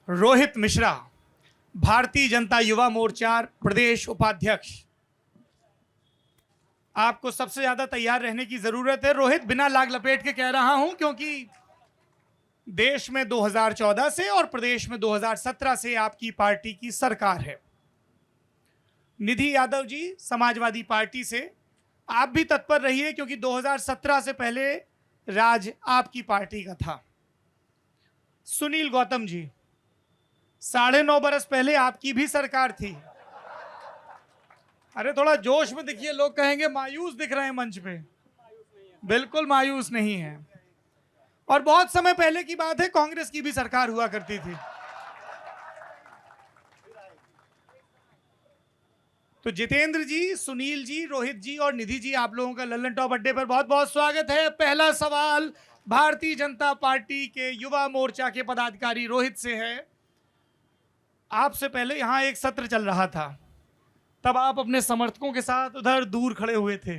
रोहित मिश्रा, भारतीय जनता युवा मोर्चा प्रदेश उपाध्यक्ष। आपको सबसे ज्यादा तैयार रहने की जरूरत है रोहित, बिना लाग लपेट के कह रहा हूं, क्योंकि देश में 2014 से और प्रदेश में 2017 से आपकी पार्टी की सरकार है। निधि यादव जी समाजवादी पार्टी से, आप भी तत्पर रहिए क्योंकि 2017 से पहले राज आपकी पार्टी का था। सुनील गौतम जी, 9.5 बरस पहले आपकी भी सरकार थी। अरे थोड़ा जोश में दिखिए, लोग कहेंगे मायूस दिख रहे हैं मंच पे। बिल्कुल मायूस नहीं है। और बहुत समय पहले की बात है, कांग्रेस की भी सरकार हुआ करती थी। तो जितेंद्र जी, सुनील जी, रोहित जी और निधि जी, आप लोगों का लल्लन टॉप अड्डे पर बहुत बहुत स्वागत है। पहला सवाल भारतीय जनता पार्टी के युवा मोर्चा के पदाधिकारी रोहित से है। आपसे पहले यहां एक सत्र चल रहा था, तब आप अपने समर्थकों के साथ उधर दूर खड़े हुए थे।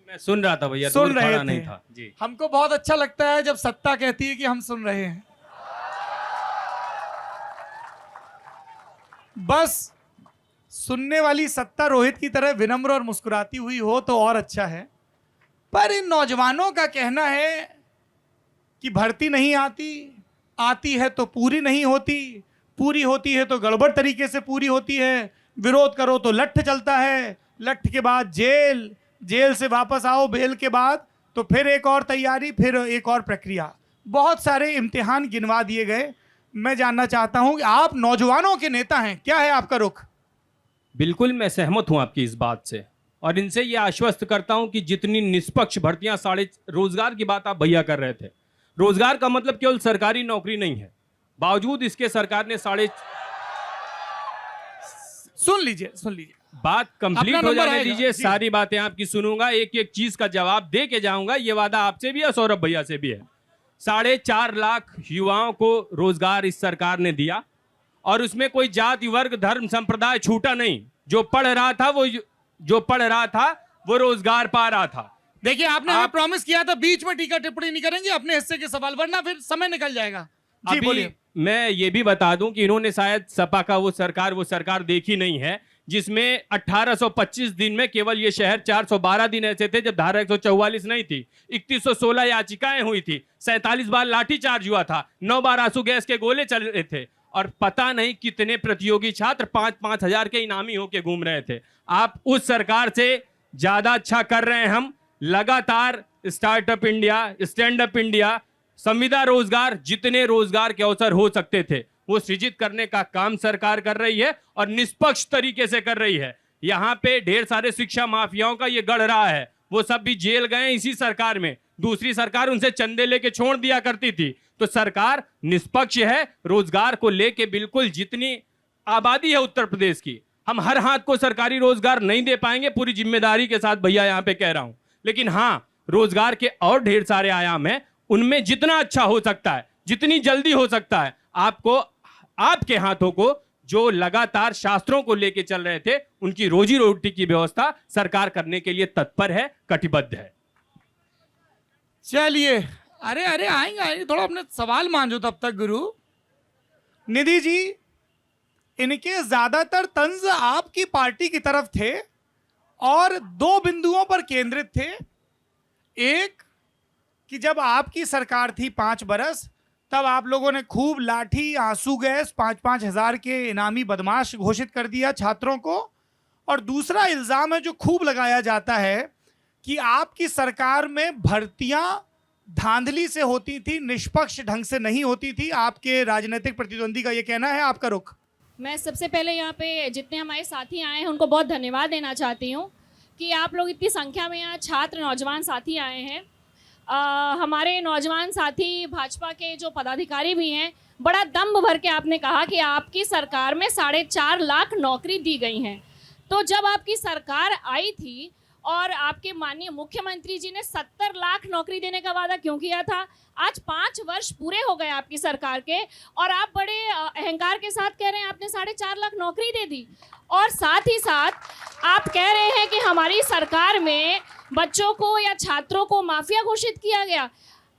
मैं सुन रहा था भैया, सुन दूर रहे खड़ा थे। नहीं था जी। हमको बहुत अच्छा लगता है जब सत्ता कहती है कि हम सुन रहे हैं। बस सुनने वाली सत्ता रोहित की तरह विनम्र और मुस्कुराती हुई हो तो और अच्छा है। पर इन नौजवानों का कहना है कि भर्ती नहीं आती, आती है तो पूरी नहीं होती, पूरी होती है तो गड़बड़ तरीके से पूरी होती है, विरोध करो तो लठ चलता है, लठ के बाद जेल, जेल से वापस आओ बेल के बाद तो फिर एक और तैयारी, फिर एक और प्रक्रिया। बहुत सारे इम्तिहान गिनवा दिए गए। मैं जानना चाहता हूं कि आप नौजवानों के नेता हैं, क्या है आपका रुख? बिल्कुल मैं सहमत हूं आपकी इस बात से, और इनसे ये आश्वस्त करता हूं कि जितनी निष्पक्ष भर्तियां रोजगार की बात आप भैया कर रहे थे, रोजगार का मतलब केवल सरकारी नौकरी नहीं है। बावजूद इसके सरकार ने सुन लीजिए बात कंप्लीट हो जाने दीजिए, जी। सारी बातें आपकी सुनूंगा, एक एक चीज का जवाब दे के जाऊंगा। ये वादा आपसे भी है, सौरभ भैया से भी है। 4.5 लाख युवाओं को रोजगार इस सरकार ने दिया, और उसमें कोई जाति वर्ग धर्म संप्रदाय छूटा नहीं। जो पढ़ रहा था वो रोजगार पा रहा था। देखिए, आपने हमें प्रॉमिस किया था बीच में टीका टिप्पणी नहीं करेंगे, अपने हिस्से के सवाल, वरना फिर समय निकल जाएगा। जी बोलिए। मैं ये भी बता दूं कि इन्होंने शायद सपा का वो सरकार देखी नहीं है, जिसमें 1825 दिन में केवल ये शहर 412 दिन ऐसे थे जब धारा 144 नहीं थी। 3116 याचिकाएं हुई थी, 47 बार लाठीचार्ज हुआ था, 9 बार आंसू गैस के गोले चल रहे थे, और पता नहीं कितने प्रतियोगी छात्र 5-5 हजार के इनामी होके घूम रहे थे। आप उस सरकार से ज्यादा अच्छा कर रहे हैं। हम लगातार startup India, stand up India, संविदा रोजगार, जितने रोजगार के अवसर हो सकते थे वो सृजित करने का काम सरकार कर रही है, और निष्पक्ष तरीके से कर रही है। यहाँ पे ढेर सारे शिक्षा माफियाओं का ये गढ़ रहा है, वो सब भी जेल गए इसी सरकार में। दूसरी सरकार उनसे चंदे लेके छोड़ दिया करती थी। तो सरकार निष्पक्ष है, रोजगार को लेके बिल्कुल जितनी आबादी है उत्तर प्रदेश की, हम हर हाथ को सरकारी रोजगार नहीं दे पाएंगे, पूरी जिम्मेदारी के साथ भैया यहाँ पे कह रहा हूं। लेकिन हाँ, रोजगार के और ढेर सारे आयाम हैं, उनमें जितना अच्छा हो सकता है, जितनी जल्दी हो सकता है, आपको आपके हाथों को जो लगातार शास्त्रों को लेके चल रहे थे, उनकी रोजी रोटी की व्यवस्था सरकार करने के लिए तत्पर है, कटिबद्ध है। चलिए, अरे आएंगे, थोड़ा अपने सवाल मांझो तब तक गुरु। निधि जी, इनके ज्यादातर तंज आपकी पार्टी की तरफ थे और 2 बिंदुओं पर केंद्रित थे। एक कि जब आपकी सरकार थी 5 बरस, तब आप लोगों ने खूब लाठी, आंसू गैस, 5-5 हजार के इनामी बदमाश घोषित कर दिया छात्रों को। और दूसरा इल्जाम है जो खूब लगाया जाता है कि आपकी सरकार में भर्तियां धांधली से होती थी, निष्पक्ष ढंग से नहीं होती थी। आपके राजनीतिक प्रतिद्वंदी का यह कहना है, आपका रुख? मैं सबसे पहले यहाँ पे जितने हमारे साथी आए हैं उनको बहुत धन्यवाद देना चाहती हूँ कि आप लोग इतनी संख्या में यहाँ छात्र नौजवान साथी आए हैं। हमारे नौजवान साथी भाजपा के जो पदाधिकारी भी हैं, बड़ा दम्भ भर के आपने कहा कि आपकी सरकार में 4.5 लाख नौकरी दी गई हैं। तो जब आपकी सरकार आई थी और आपके माननीय मुख्यमंत्री जी ने 70 लाख नौकरी देने का वादा क्यों किया था? आज 5 वर्ष पूरे हो गए आपकी सरकार के, और आप बड़े अहंकार के साथ कह रहे हैं आपने 4.5 लाख नौकरी दे दी, और साथ ही साथ आप कह रहे हैं कि हमारी सरकार में बच्चों को या छात्रों को माफिया घोषित किया गया।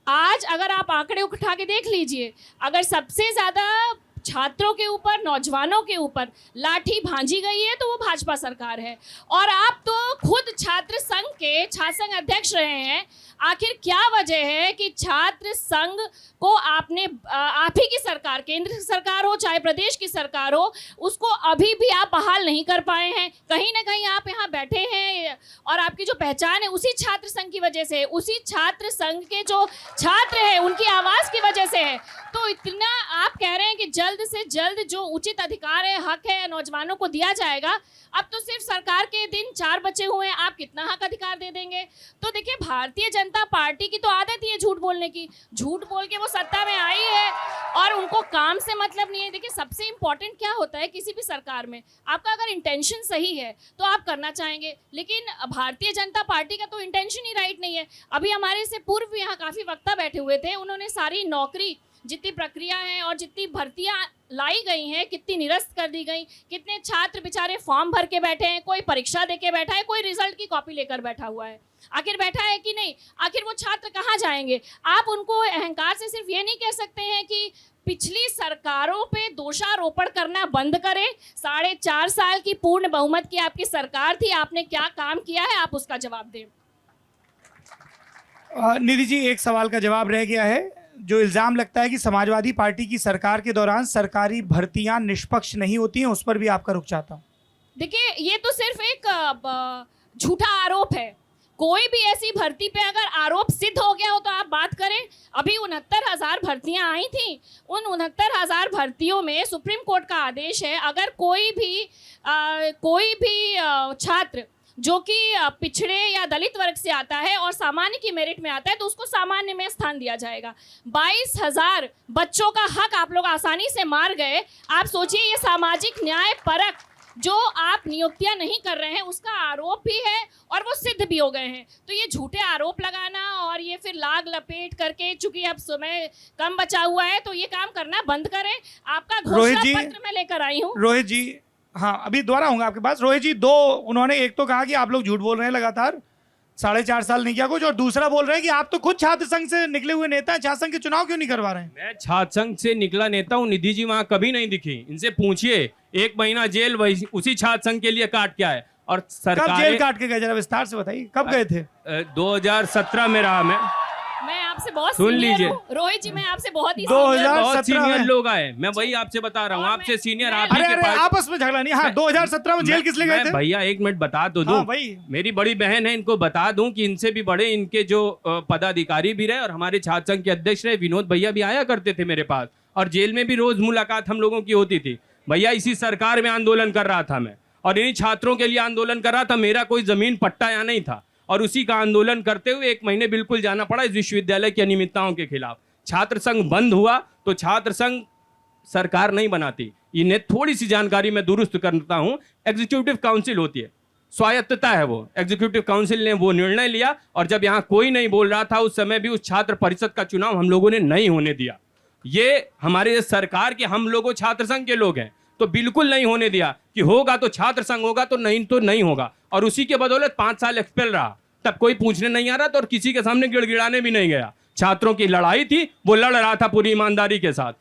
आज अगर आप आंकड़े उठा के देख लीजिए, अगर सबसे ज़्यादा छात्रों के ऊपर, नौजवानों के ऊपर लाठी भांजी गई है तो वो भाजपा सरकार है। और आप तो खुद छात्र संघ के छात्र संघ अध्यक्ष रहे हैं। आखिर क्या वजह है कि छात्र संघ को आपने आप ही की सरकार, केंद्र सरकार हो चाहे प्रदेश की सरकार हो, उसको अभी भी आप बहाल नहीं कर पाए हैं? कहीं ना कहीं आप यहाँ बैठे हैं और आपकी जो पहचान है उसी छात्र संघ की वजह से, उसी छात्र संघ के जो छात्र हैं उनकी आवाज़ की वजह से है। तो इतना आप कह रहे हैं कि जल्द से जल्द जो उचित अधिकार है, हक है नौजवानों को दिया जाएगा। अब तो सिर्फ सरकार के दिन 4 बचे हुए हैं, आप कितना हक अधिकार दे देंगे? तो देखिए, भारतीय जनता पार्टी की तो आदत ही है झूठ बोलने की। झूठ बोल के वो सत्ता में आई है और उनको काम से मतलब नहीं है। देखिए, सबसे इंपॉर्टेंट क्या होता है किसी भी सरकार में, आपका अगर इंटेंशन सही है तो आप करना चाहेंगे, लेकिन भारतीय जनता पार्टी का तो इंटेंशन ही राइट नहीं है। अभी हमारे से पूर्व यहाँ काफ़ी वक्ता बैठे हुए थे, उन्होंने सारी नौकरी जितनी प्रक्रिया है और जितनी भर्तियां लाई गई हैं कितनी निरस्त कर दी गई, कितने छात्र बेचारे फॉर्म भर के बैठे हैं, कोई परीक्षा दे के बैठा है, कोई रिजल्ट की कॉपी लेकर बैठा हुआ है। आखिर बैठा है कि नहीं? आखिर वो छात्र कहाँ जाएंगे? आप उनको अहंकार से सिर्फ ये नहीं कह सकते हैं कि पिछली सरकारों पे दोषारोपण करना बंद करें। 4.5 साल की पूर्ण बहुमत की आपकी सरकार थी, आपने क्या काम किया है, आप उसका जवाब दें। निधि जी, एक सवाल का जवाब रह गया है। जो इल्ज़ाम लगता है कि समाजवादी पार्टी की सरकार के दौरान सरकारी भर्तियां निष्पक्ष नहीं होती हैं, उस पर भी आपका रुख चाहता हूं। देखिए, ये तो सिर्फ एक झूठा आरोप है। कोई भी ऐसी भर्ती पे अगर आरोप सिद्ध हो गया हो तो आप बात करें। अभी 69,000 भर्तियां आई थी, उन 69,000 भर्तियों में सुप्रीम कोर्ट का आदेश है, अगर कोई भी छात्र जो कि पिछड़े या दलित वर्ग से आता है और सामान्य की मेरिट में आता है तो उसको सामान्य में स्थान दिया जाएगा। 22,000 बच्चों का हक आप लोग आसानी से मार गए। आप सोचिए, ये सामाजिक न्याय परक जो आप नियुक्तियां नहीं कर रहे हैं उसका आरोप भी है और वो सिद्ध भी हो गए हैं। तो ये झूठे आरोप लगाना और ये फिर लाग लपेट करके, चूंकि अब समय कम बचा हुआ है तो ये काम करना बंद करें। आपका घोषणा पत्र मैं लेकर आई हूँ। रोहित जी, हाँ, अभी दोबारा होऊंगा आपके पास। रोहित जी, उन्होंने एक तो कहा कि आप लोग झूठ बोल रहे हैं लगातार, 4.5 साल नहीं किया कुछ, और दूसरा बोल रहे हैं कि आप तो खुद छात्र संघ से निकले हुए नेता हैं, छात्र संघ के चुनाव क्यों नहीं करवा रहे हैं? मैं छात्र संघ से निकला नेता हूँ, निधि जी वहां कभी नहीं दिखी। इनसे पूछिए, 1 महीना जेल उसी छात्र संघ के लिए काट के आए। और सरकार कब जेल काट के गए, जरा विस्तार से बताइए, कब गए थे? 2017 में रहा मैं आपसे बहुत सुन लीजिए रोहित जी, मैं आपसे बहुत ही बहुत सीनियर लोग आए। मैं वही आपसे बता रहा हूँ, आपसे सीनियर आप ही के पास। आपस में झगड़ा नहीं। हाँ, 2017 में जेल किस लिए गए थे? भैया 1 मिनट बता तो दूं। मेरी बड़ी बहन है, इनको बता दूं कि इनसे भी बड़े इनके जो पदाधिकारी भी रहे और हमारे छात्र संघ के अध्यक्ष रहे, विनोद भैया भी आया करते थे मेरे पास, और जेल में भी रोज मुलाकात हम लोगों की होती थी। भैया, इसी सरकार में आंदोलन कर रहा था मैं, और इन्हीं छात्रों के लिए आंदोलन कर रहा था। मेरा कोई जमीन पट्टा यहाँ नहीं था, और उसी का आंदोलन करते हुए 1 महीने बिल्कुल जाना पड़ा इस विश्वविद्यालय की अनियमितताओं के खिलाफ। छात्र संघ बंद हुआ तो छात्र संघ सरकार नहीं बनाती। इन्हें थोड़ी सी जानकारी मैं दुरुस्त करता हूं। एग्जीक्यूटिव काउंसिल होती है, स्वायत्तता है वो। एग्जीक्यूटिव काउंसिल ने वो निर्णय लिया, और जब यहाँ कोई नहीं बोल रहा था उस समय भी उस छात्र परिषद का चुनाव हम लोगों ने नहीं होने दिया। ये हमारे सरकार के हम लोगों छात्र संघ के लोग हैं, तो बिल्कुल नहीं होने दिया कि होगा तो छात्र संघ होगा, तो नहीं होगा। और उसी के बदौलत 5 साल एक्सपेल रहा। तब कोई पूछने नहीं आ रहा था और किसी के सामने गिड़गिड़ाने भी नहीं गया। छात्रों की लड़ाई थी, वो लड़ रहा था पूरी ईमानदारी के साथ।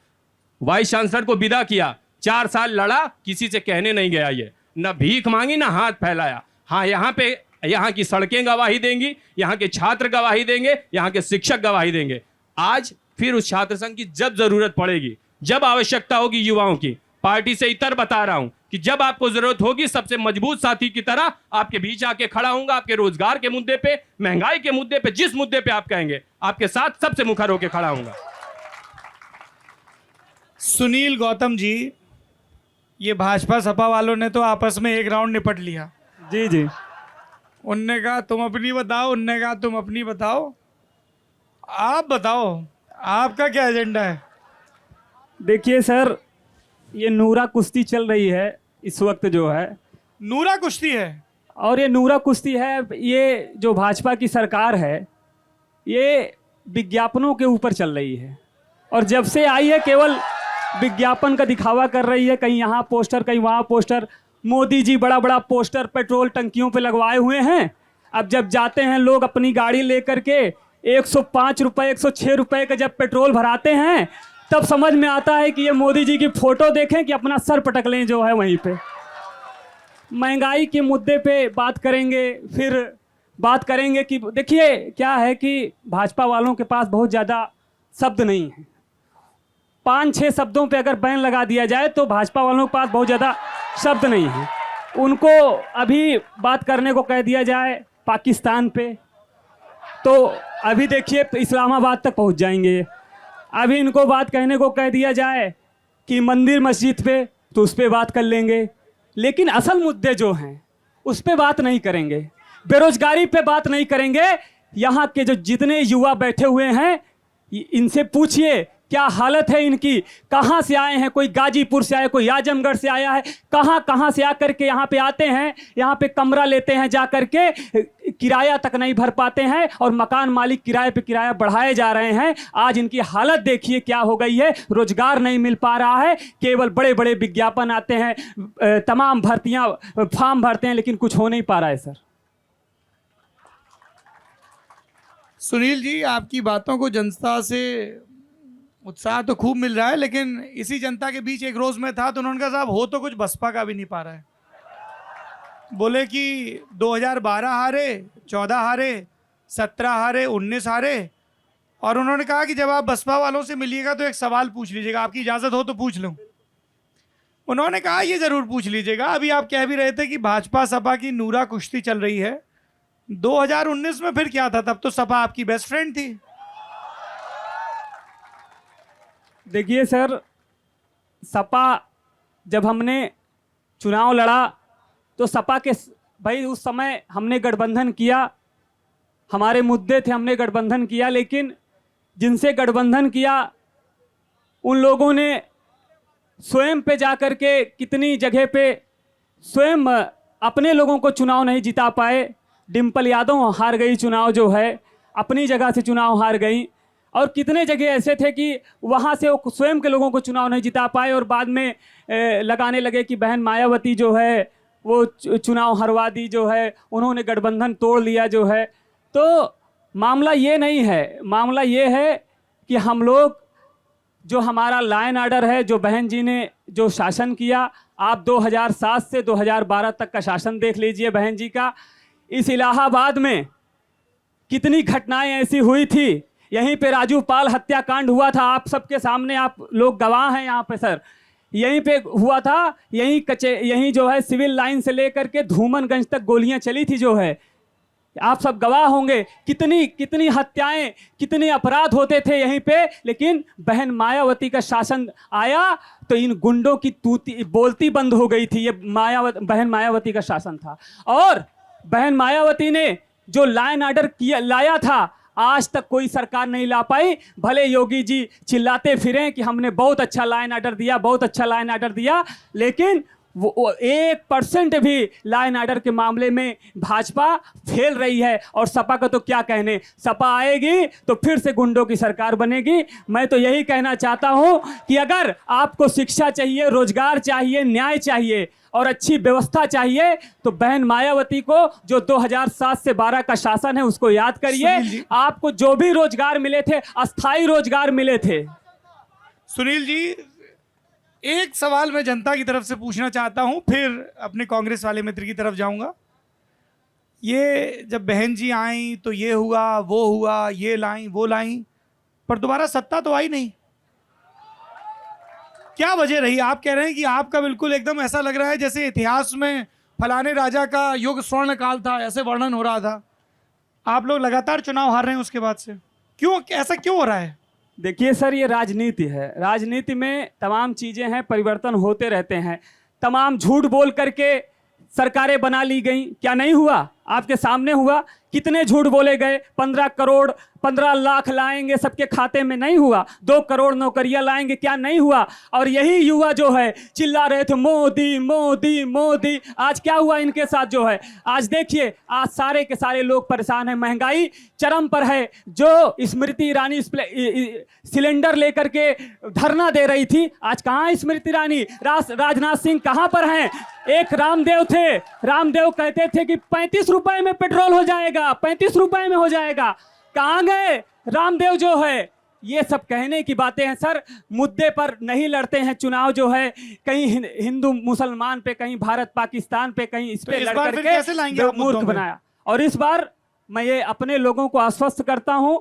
वाइस चांसलर को विदा किया, 4 साल लड़ा, किसी से कहने नहीं गया। ये न भीख मांगी न हाथ फैलाया। हाँ, यहाँ की सड़कें गवाही देंगी, यहाँ के छात्र गवाही देंगे, यहाँ के शिक्षक गवाही देंगे। आज फिर उस छात्र संघ की जब जरूरत पड़ेगी, जब आवश्यकता होगी युवाओं की, पार्टी से इतर बता रहा हूं कि जब आपको जरूरत होगी, सबसे मजबूत साथी की तरह आपके बीच आके खड़ा हूंगा। आपके रोजगार के मुद्दे पे, महंगाई के मुद्दे पे, जिस मुद्दे पे आप कहेंगे, आपके साथ सबसे मुखर होकर खड़ा हूंगा। सुनील गौतम जी, ये भाजपा सपा वालों ने तो आपस में एक राउंड निपट लिया। जी जी, उनने कहा तुम अपनी बताओ, उनने कहा तुम अपनी बताओ। आप बताओ, आपका क्या एजेंडा है? देखिए सर, ये नूरा कुश्ती चल रही है इस वक्त जो है। नूरा कुश्ती है? और ये नूरा कुश्ती है, ये जो भाजपा की सरकार है ये विज्ञापनों के ऊपर चल रही है, और जब से आई है केवल विज्ञापन का दिखावा कर रही है। कहीं यहाँ पोस्टर, कहीं वहाँ पोस्टर। मोदी जी बड़ा बड़ा पोस्टर पेट्रोल टंकियों पे लगवाए हुए हैं। अब जब जाते हैं लोग अपनी गाड़ी लेकर के 105 रुपये 106 रुपये का जब पेट्रोल भराते हैं तब समझ में आता है कि ये मोदी जी की फोटो देखें कि अपना सर पटक लें जो है वहीं पे। महंगाई के मुद्दे पे बात करेंगे, फिर बात करेंगे कि देखिए क्या है कि भाजपा वालों के पास बहुत ज़्यादा शब्द नहीं है। 5-6 शब्दों पे अगर बैन लगा दिया जाए तो भाजपा वालों के पास बहुत ज़्यादा शब्द नहीं है। उनको अभी बात करने को कह दिया जाए पाकिस्तान पे तो अभी देखिए इस्लामाबाद तक पहुंच जाएंगे। अभी इनको बात कहने को कह दिया जाए कि मंदिर मस्जिद पे तो उस पर बात कर लेंगे, लेकिन असल मुद्दे जो हैं उस पर बात नहीं करेंगे। बेरोजगारी पे बात नहीं करेंगे। यहाँ के जो जितने युवा बैठे हुए हैं इनसे पूछिए क्या हालत है इनकी, कहाँ से आए हैं, कोई गाजीपुर से आया, कोई आजमगढ़ से आया है, कहाँ से आकर के यहाँ पे आते हैं, यहाँ पे कमरा लेते हैं, जा कर के किराया तक नहीं भर पाते हैं और मकान मालिक किराए पे किराया बढ़ाए जा रहे हैं। आज इनकी हालत देखिए क्या हो गई है, रोजगार नहीं मिल पा रहा है, केवल बड़े बड़े विज्ञापन आते हैं, तमाम भर्तियाँ फॉर्म भरते हैं, लेकिन कुछ हो नहीं पा रहा है। सर सुनील जी, आपकी बातों को जनता से उत्साह तो खूब मिल रहा है, लेकिन इसी जनता के बीच एक रोज में था तो उन्होंने कहा साहब हो तो कुछ बसपा का भी नहीं पा रहा है। बोले कि 2012 हारे, 14 हारे, 17 हारे, 19 हारे, और उन्होंने कहा कि जब आप बसपा वालों से मिलिएगा तो एक सवाल पूछ लीजिएगा, आपकी इजाज़त हो तो पूछ लूँ। उन्होंने कहा ये ज़रूर पूछ लीजिएगा। अभी आप कह भी रहे थे कि भाजपा सपा की नूरा कुश्ती चल रही है। 2019 में फिर क्या था? तब तो सपा आपकी बेस्ट फ्रेंड थी। देखिए सर, सपा जब हमने चुनाव लड़ा तो सपा के भाई उस समय हमने गठबंधन किया, हमारे मुद्दे थे, हमने गठबंधन किया, लेकिन जिनसे गठबंधन किया उन लोगों ने स्वयं पे जाकर के कितनी जगह पे स्वयं अपने लोगों को चुनाव नहीं जिता पाए। डिम्पल यादव हार गई चुनाव, जो है अपनी जगह से चुनाव हार गई, और कितने जगह ऐसे थे कि वहाँ से वो स्वयं के लोगों को चुनाव नहीं जिता पाए और बाद में लगाने लगे कि बहन मायावती जो है वो चुनाव हरवा दी, जो है उन्होंने गठबंधन तोड़ लिया जो है। तो मामला ये नहीं है, मामला ये है कि हम लोग जो हमारा लाइन आर्डर है, जो बहन जी ने जो शासन किया, आप 2007 से 2012 तक का शासन देख लीजिए बहन जी का। इस इलाहाबाद में कितनी घटनाएं ऐसी हुई थी, यहीं पे राजू पाल हत्याकांड हुआ था, आप सबके सामने, आप लोग गवाह हैं यहाँ पे सर, यहीं पे हुआ था, यहीं जो है सिविल लाइन से लेकर के धूमनगंज तक गोलियां चली थी जो है, आप सब गवाह होंगे। कितनी हत्याएं, कितने अपराध होते थे यहीं पे, लेकिन बहन मायावती का शासन आया तो इन गुंडों की तूती बोलती बंद हो गई थी। ये बहन मायावती का शासन था, और बहन मायावती ने जो लाइन आर्डर लाया था आज तक कोई सरकार नहीं ला पाई। भले योगी जी चिल्लाते फिरें कि हमने बहुत अच्छा लाइन आर्डर दिया, बहुत अच्छा लाइन आर्डर दिया, लेकिन वो 1% भी लाइन आर्डर के मामले में भाजपा फेल रही है। और सपा का तो क्या कहने, सपा आएगी तो फिर से गुंडों की सरकार बनेगी। मैं तो यही कहना चाहता हूं कि अगर आपको शिक्षा चाहिए, रोजगार चाहिए, न्याय चाहिए और अच्छी व्यवस्था चाहिए तो बहन मायावती को जो 2007 से 12 का शासन है उसको याद करिए। आपको जो भी रोजगार मिले थे अस्थाई रोजगार मिले थे। सुनील जी, एक सवाल मैं जनता की तरफ से पूछना चाहता हूं, फिर अपने कांग्रेस वाले मित्र की तरफ जाऊंगा। ये जब बहन जी आई तो ये हुआ, वो हुआ, ये लाई, वो लाई, पर दोबारा सत्ता तो आई नहीं। क्या वजह रही? आप कह रहे हैं कि आपका बिल्कुल एकदम ऐसा लग रहा है जैसे इतिहास में फलाने राजा का युग स्वर्ण काल था, ऐसे वर्णन हो रहा था। आप लोग लगातार चुनाव हार रहे हैं उसके बाद से, क्यों, ऐसा क्यों हो रहा है? देखिए सर, ये राजनीति है, राजनीति में तमाम चीज़ें हैं, परिवर्तन होते रहते हैं। तमाम झूठ बोल करके सरकारें बना ली गई, क्या नहीं हुआ? आपके सामने हुआ। कितने झूठ बोले गए, 15 करोड़ 15 लाख लाएंगे सबके खाते में, नहीं हुआ। 2 करोड़ नौकरियां लाएंगे, क्या नहीं हुआ? और यही युवा जो है चिल्ला रहे थे मोदी मोदी मोदी। आज क्या हुआ इनके साथ जो है? आज देखिए, आज सारे के सारे लोग परेशान हैं, महंगाई चरम पर है। जो स्मृति ईरानी सिलेंडर लेकर के धरना दे रही थी, आज कहाँ स्मृति ईरानी? राजनाथ सिंह कहाँ पर हैं? एक रामदेव थे, रामदेव कहते थे कि 35 रुपए में पेट्रोल हो जाएगा, 35 रुपए में हो जाएगा। कहाँ गए रामदेव जो है? ये सब कहने की बातें हैं सर। मुद्दे पर नहीं लड़ते हैं चुनाव जो है, कहीं हिंदू मुसलमान पे, कहीं भारत पाकिस्तान पे, कहीं इस पे इस लड़ बार फिर कैसे लाएंगे करके आप मुद्दों मूर्ख में? बनाया। और इस बार मैं ये अपने लोगों को आश्वस्त करता हूं,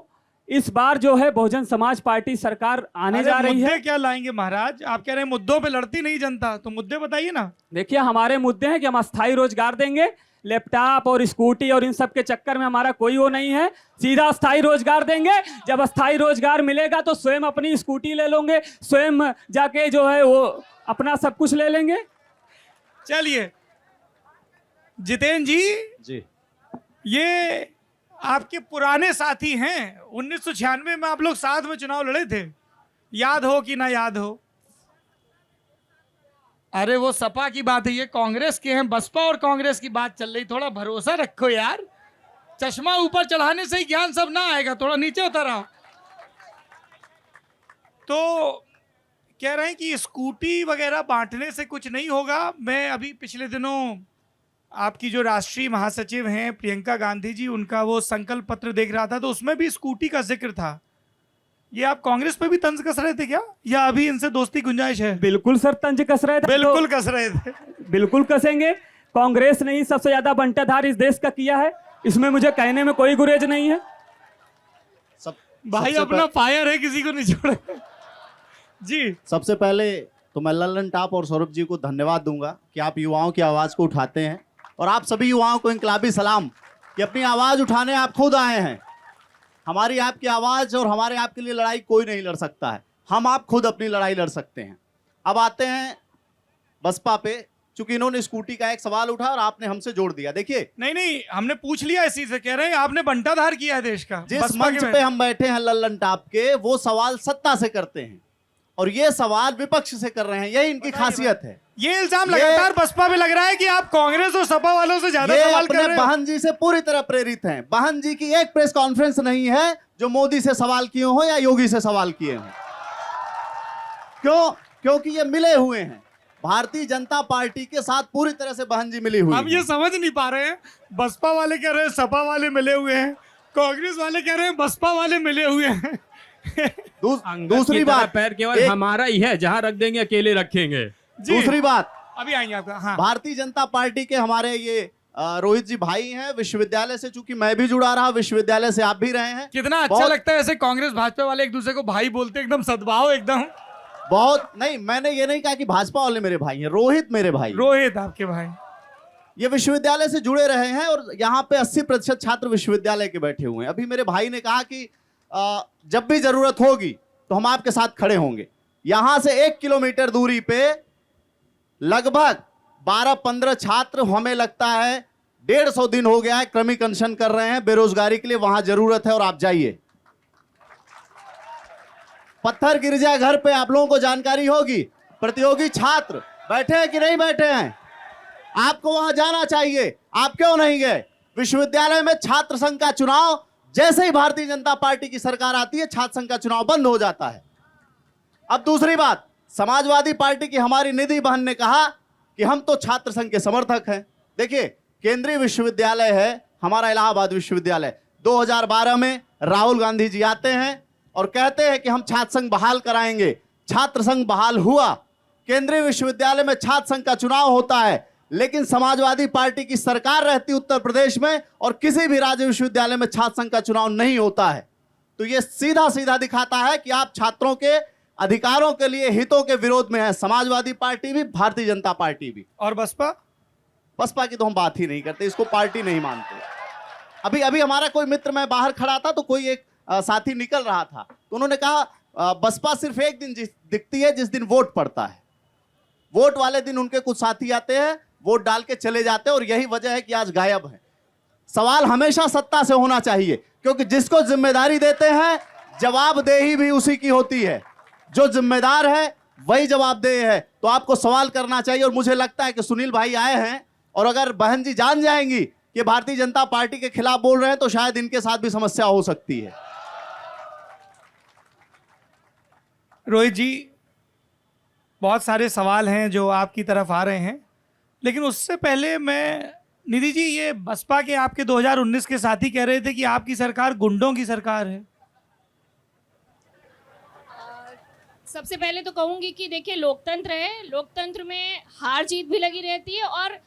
इस बार जो है बहुजन समाज पार्टी सरकार आने अरे जा रही है। मुद्दे क्या लाएंगे महाराज? आप कह रहे हैं मुद्दों पे लड़ती नहीं जनता, तो मुद्दे बताइए ना। देखिए हमारे मुद्दे हैं कि हम अस्थायी रोजगार देंगे। लैपटॉप और स्कूटी और इन सब के चक्कर में हमारा कोई वो नहीं है, सीधा अस्थायी रोजगार देंगे। जब अस्थायी रोजगार मिलेगा तो स्वयं अपनी स्कूटी ले लेंगे, स्वयं जाके जो है वो अपना सब कुछ ले लेंगे। चलिए जितेंद्र जी ये आपके पुराने साथी हैं, 1996 में आप लोग साथ में चुनाव लड़े थे, याद हो कि ना याद हो? अरे वो सपा की बात है, ये कांग्रेस के हैं। बसपा और कांग्रेस की बात चल रही, थोड़ा भरोसा रखो यार। चश्मा ऊपर चढ़ाने से ही ज्ञान सब ना आएगा, थोड़ा नीचे उतर आओ। तो कह रहे हैं कि स्कूटी वगैरह बांटने से कुछ नहीं होगा। मैं अभी पिछले दिनों आपकी जो राष्ट्रीय महासचिव हैं प्रियंका गांधी जी, उनका वो संकल्प पत्र देख रहा था, तो उसमें भी स्कूटी का जिक्र था। ये आप कांग्रेस पे भी तंज कस रहे थे क्या, या अभी इनसे दोस्ती गुंजाइश है? बिल्कुल सर, तंज कस रहे थे। बिल्कुल कस रहे थे। बिल्कुल कसेंगे। कांग्रेस ने ही सबसे ज्यादा बंटाधार इस देश का किया है, इसमें मुझे कहने में कोई गुरेज नहीं है। भाई अपना फायर है, किसी को नहीं छोड़े। जी सबसे पहले तो मैं लल्लन टॉप और सौरभ जी को धन्यवाद दूंगा कि आप युवाओं की आवाज़ को उठाते हैं, और आप सभी युवाओं को इनकलाबी सलाम कि अपनी आवाज़ उठाने आप खुद आए हैं। हमारी आपकी आवाज़ और हमारे आपके लिए लड़ाई कोई नहीं लड़ सकता है, हम आप खुद अपनी लड़ाई लड़ सकते हैं। अब आते हैं बसपा पे, चूंकि इन्होंने स्कूटी का एक सवाल उठा और आपने हमसे जोड़ दिया। देखिए नहीं, हमने पूछ लिया इसी से, कह रहे हैं आपने बंटाधार किया है देश का। जिस बसपा मंच के पे हम बैठे हैं लल्लन टॉप के, वो सवाल सत्ता से करते हैं और ये सवाल विपक्ष से कर रहे हैं, यही इनकी खासियत है। ये इल्जाम लगातार बसपा पे लग रहा है कि आप कांग्रेस और सपा वालों से ज्यादा ये सवाल कर अपने रहे हो। बहन जी से पूरी तरह प्रेरित हैं। बहन जी की एक प्रेस कॉन्फ्रेंस नहीं है जो मोदी से सवाल किए हो या योगी से सवाल किए हो। क्यों? क्योंकि ये मिले हुए हैं भारतीय जनता पार्टी के साथ, पूरी तरह से बहन जी मिली हुई हम ये समझ नहीं पा रहे हैं, बसपा वाले कह रहे हैं सपा वाले मिले हुए हैं, कांग्रेस वाले कह रहे हैं बसपा वाले मिले हुए हैं। दूसरी बात, पैर केवल हमारा ही है, जहां रख देंगे अकेले रखेंगे। दूसरी बात, अभी आएंगे आपका। हाँ भारतीय जनता पार्टी के हमारे ये रोहित जी भाई हैं, विश्वविद्यालय से, चूंकि मैं भी जुड़ा रहा, विश्वविद्यालय से आप भी रहे हैं। कितना अच्छा लगता है ऐसे कांग्रेस भाजपा वाले एक दूसरे को भाई बोलते, एकदम सद्भाव एकदम। बहुत नहीं, मैंने ये नहीं कहा कि भाजपा वाले मेरे भाई हैं, रोहित मेरे भाई। रोहित आपके भाई। ये विश्वविद्यालय से जुड़े रहे हैं और यहाँ पे 80% छात्र विश्वविद्यालय के बैठे हुए हैं। अभी मेरे भाई ने कहा कि जब भी जरूरत होगी तो हम आपके साथ खड़े होंगे। यहां से 1 किलोमीटर दूरी पे लगभग 12-15 छात्र, हमें लगता है 150 दिन हो गया है, क्रमिक अनशन कर रहे हैं बेरोजगारी के लिए। वहां जरूरत है और आप जाइए। पत्थर गिरजाघर पे आप लोगों को जानकारी होगी, प्रतियोगी छात्र बैठे हैं कि नहीं बैठे हैं? आपको वहां जाना चाहिए, आप क्यों नहीं गए? विश्वविद्यालय में छात्र संघ का चुनाव, जैसे ही भारतीय जनता पार्टी की सरकार आती है, छात्र संघ का चुनाव बंद हो जाता है। अब दूसरी बात, समाजवादी पार्टी की हमारी निधि बहन ने कहा कि हम तो छात्र संघ के समर्थक हैं। देखिए, केंद्रीय विश्वविद्यालय है हमारा इलाहाबाद विश्वविद्यालय। 2012 में राहुल गांधी जी आते हैं और कहते हैं कि हम छात्र संघ बहाल कराएंगे। छात्र संघ बहाल हुआ, केंद्रीय विश्वविद्यालय में छात्र संघ का चुनाव होता है, लेकिन समाजवादी पार्टी की सरकार रहती उत्तर प्रदेश में और किसी भी राज्य विश्वविद्यालय में छात्र संघ का चुनाव नहीं होता है। तो यह सीधा सीधा दिखाता है कि आप छात्रों के अधिकारों के लिए, हितों के विरोध में है, समाजवादी पार्टी भी, भारतीय जनता पार्टी भी। और बसपा? बसपा की तो हम बात ही नहीं करते, इसको पार्टी नहीं मानते। अभी हमारा कोई मित्र, मैं बाहर खड़ा था तो कोई एक साथी निकल रहा था, तो उन्होंने कहा बसपा सिर्फ एक दिन दिखती है जिस दिन वोट पड़ता है। वोट वाले दिन उनके कुछ साथी आते हैं, वोट डाल के चले जाते हैं, और यही वजह है कि आज गायब है। सवाल हमेशा सत्ता से होना चाहिए, क्योंकि जिसको जिम्मेदारी देते हैं जवाबदेही भी उसी की होती है। जो जिम्मेदार है वही जवाबदेह है। तो आपको सवाल करना चाहिए, और मुझे लगता है कि सुनील भाई आए हैं, और अगर बहन जी जान जाएंगी कि भारतीय जनता पार्टी के खिलाफ बोल रहे हैं तो शायद इनके साथ भी समस्या हो सकती है। रोहित जी, बहुत सारे सवाल हैं जो आपकी तरफ आ रहे हैं, लेकिन उससे पहले मैं, निधि जी, ये बसपा के आपके 2019 के साथी कह रहे थे कि आपकी सरकार गुंडों की सरकार है। सबसे पहले तो कहूंगी कि देखिए लोकतंत्र है, लोकतंत्र में हार जीत भी लगी रहती है और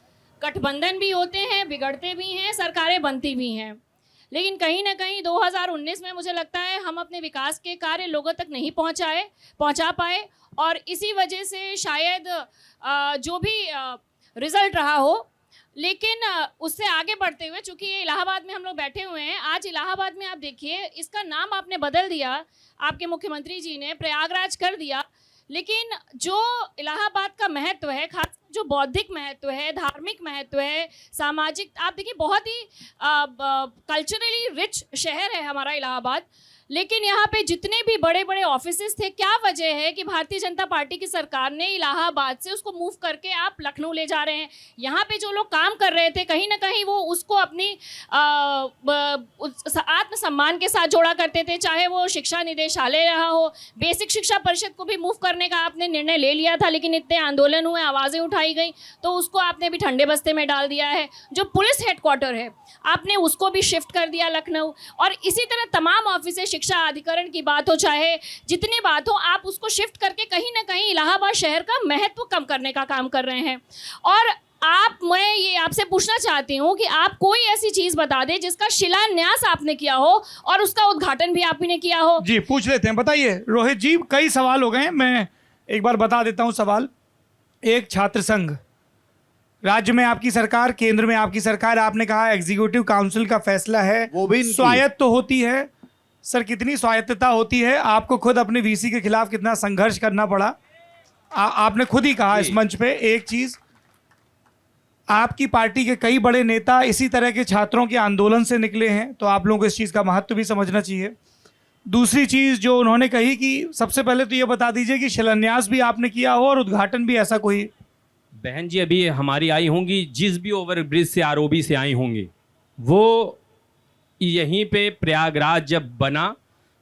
गठबंधन भी होते हैं, बिगड़ते भी हैं, सरकारें बनती भी हैं। लेकिन कहीं ना कहीं 2019 में मुझे लगता है हम अपने विकास के कार्य लोगों तक नहीं पहुंचा पाए और इसी वजह से शायद जो भी रिजल्ट रहा हो, लेकिन उससे आगे बढ़ते हुए, चूंकि ये इलाहाबाद में हम लोग बैठे हुए हैं, आज इलाहाबाद में आप देखिए इसका नाम आपने बदल दिया, आपके मुख्यमंत्री जी ने प्रयागराज कर दिया, लेकिन जो इलाहाबाद का महत्व है, खास जो बौद्धिक महत्व है, धार्मिक महत्व है, सामाजिक, आप देखिए बहुत ही कल्चरली रिच शहर है हमारा इलाहाबाद। लेकिन यहाँ पे जितने भी बड़े बड़े ऑफिसेस थे, क्या वजह है कि भारतीय जनता पार्टी की सरकार ने इलाहाबाद से उसको मूव करके आप लखनऊ ले जा रहे हैं। यहाँ पे जो लोग काम कर रहे थे कहीं ना कहीं वो उसको अपनी आत्मसम्मान के साथ जोड़ा करते थे, चाहे वो शिक्षा निदेशालय रहा हो, बेसिक शिक्षा परिषद को भी मूव करने का आपने निर्णय ले लिया था, लेकिन इतने आंदोलन हुए, आवाज़ें उठाई गई तो उसको आपने भी ठंडे बस्ते में डाल दिया है। जो पुलिस हेडक्वार्टर है आपने उसको भी शिफ्ट कर दिया लखनऊ, और इसी तरह तमाम ऑफिस, शिक्षा अधिकरण की बात हो, चाहे जितनी बात हो, आप उसको शिफ्ट करके कहीं ना कहीं इलाहाबाद शहर का महत्व कम करने का काम कर रहे हैं। और मैं ये आपसे पूछना चाहती हूँ कि आप कोई ऐसी चीज बता दें जिसका शिलान्यास आपने किया हो और उसका उद्घाटन भी आप ही ने किया हो। जी पूछ लेते हैं, बताइए रोहित जी। कई सवाल हो गए हैं, मैं एक बार बता देता हूँ सवाल। एक छात्र संघ, राज्य में आपकी सरकार, केंद्र में आपकी सरकार, आपने कहा एग्जीक्यूटिव काउंसिल का फैसला है, वो भी इनकी। स्वायत्त तो होती है सर, कितनी स्वायत्तता होती है? आपको खुद अपने वीसी के खिलाफ कितना संघर्ष करना पड़ा? आपने खुद ही कहा इस मंच पे एक चीज, आपकी पार्टी के कई बड़े नेता इसी तरह के छात्रों के आंदोलन से निकले हैं, तो आप लोगों को इस चीज़ का महत्व भी समझना चाहिए। दूसरी चीज़ जो उन्होंने कही कि सबसे पहले तो ये बता दीजिए कि शिलान्यास भी आपने किया हो और उद्घाटन भी, ऐसा कोई? बहन जी अभी हमारी आई होंगी, जिस भी ओवरब्रिज से आरओबी से आई होंगी, वो यहीं पे प्रयागराज जब बना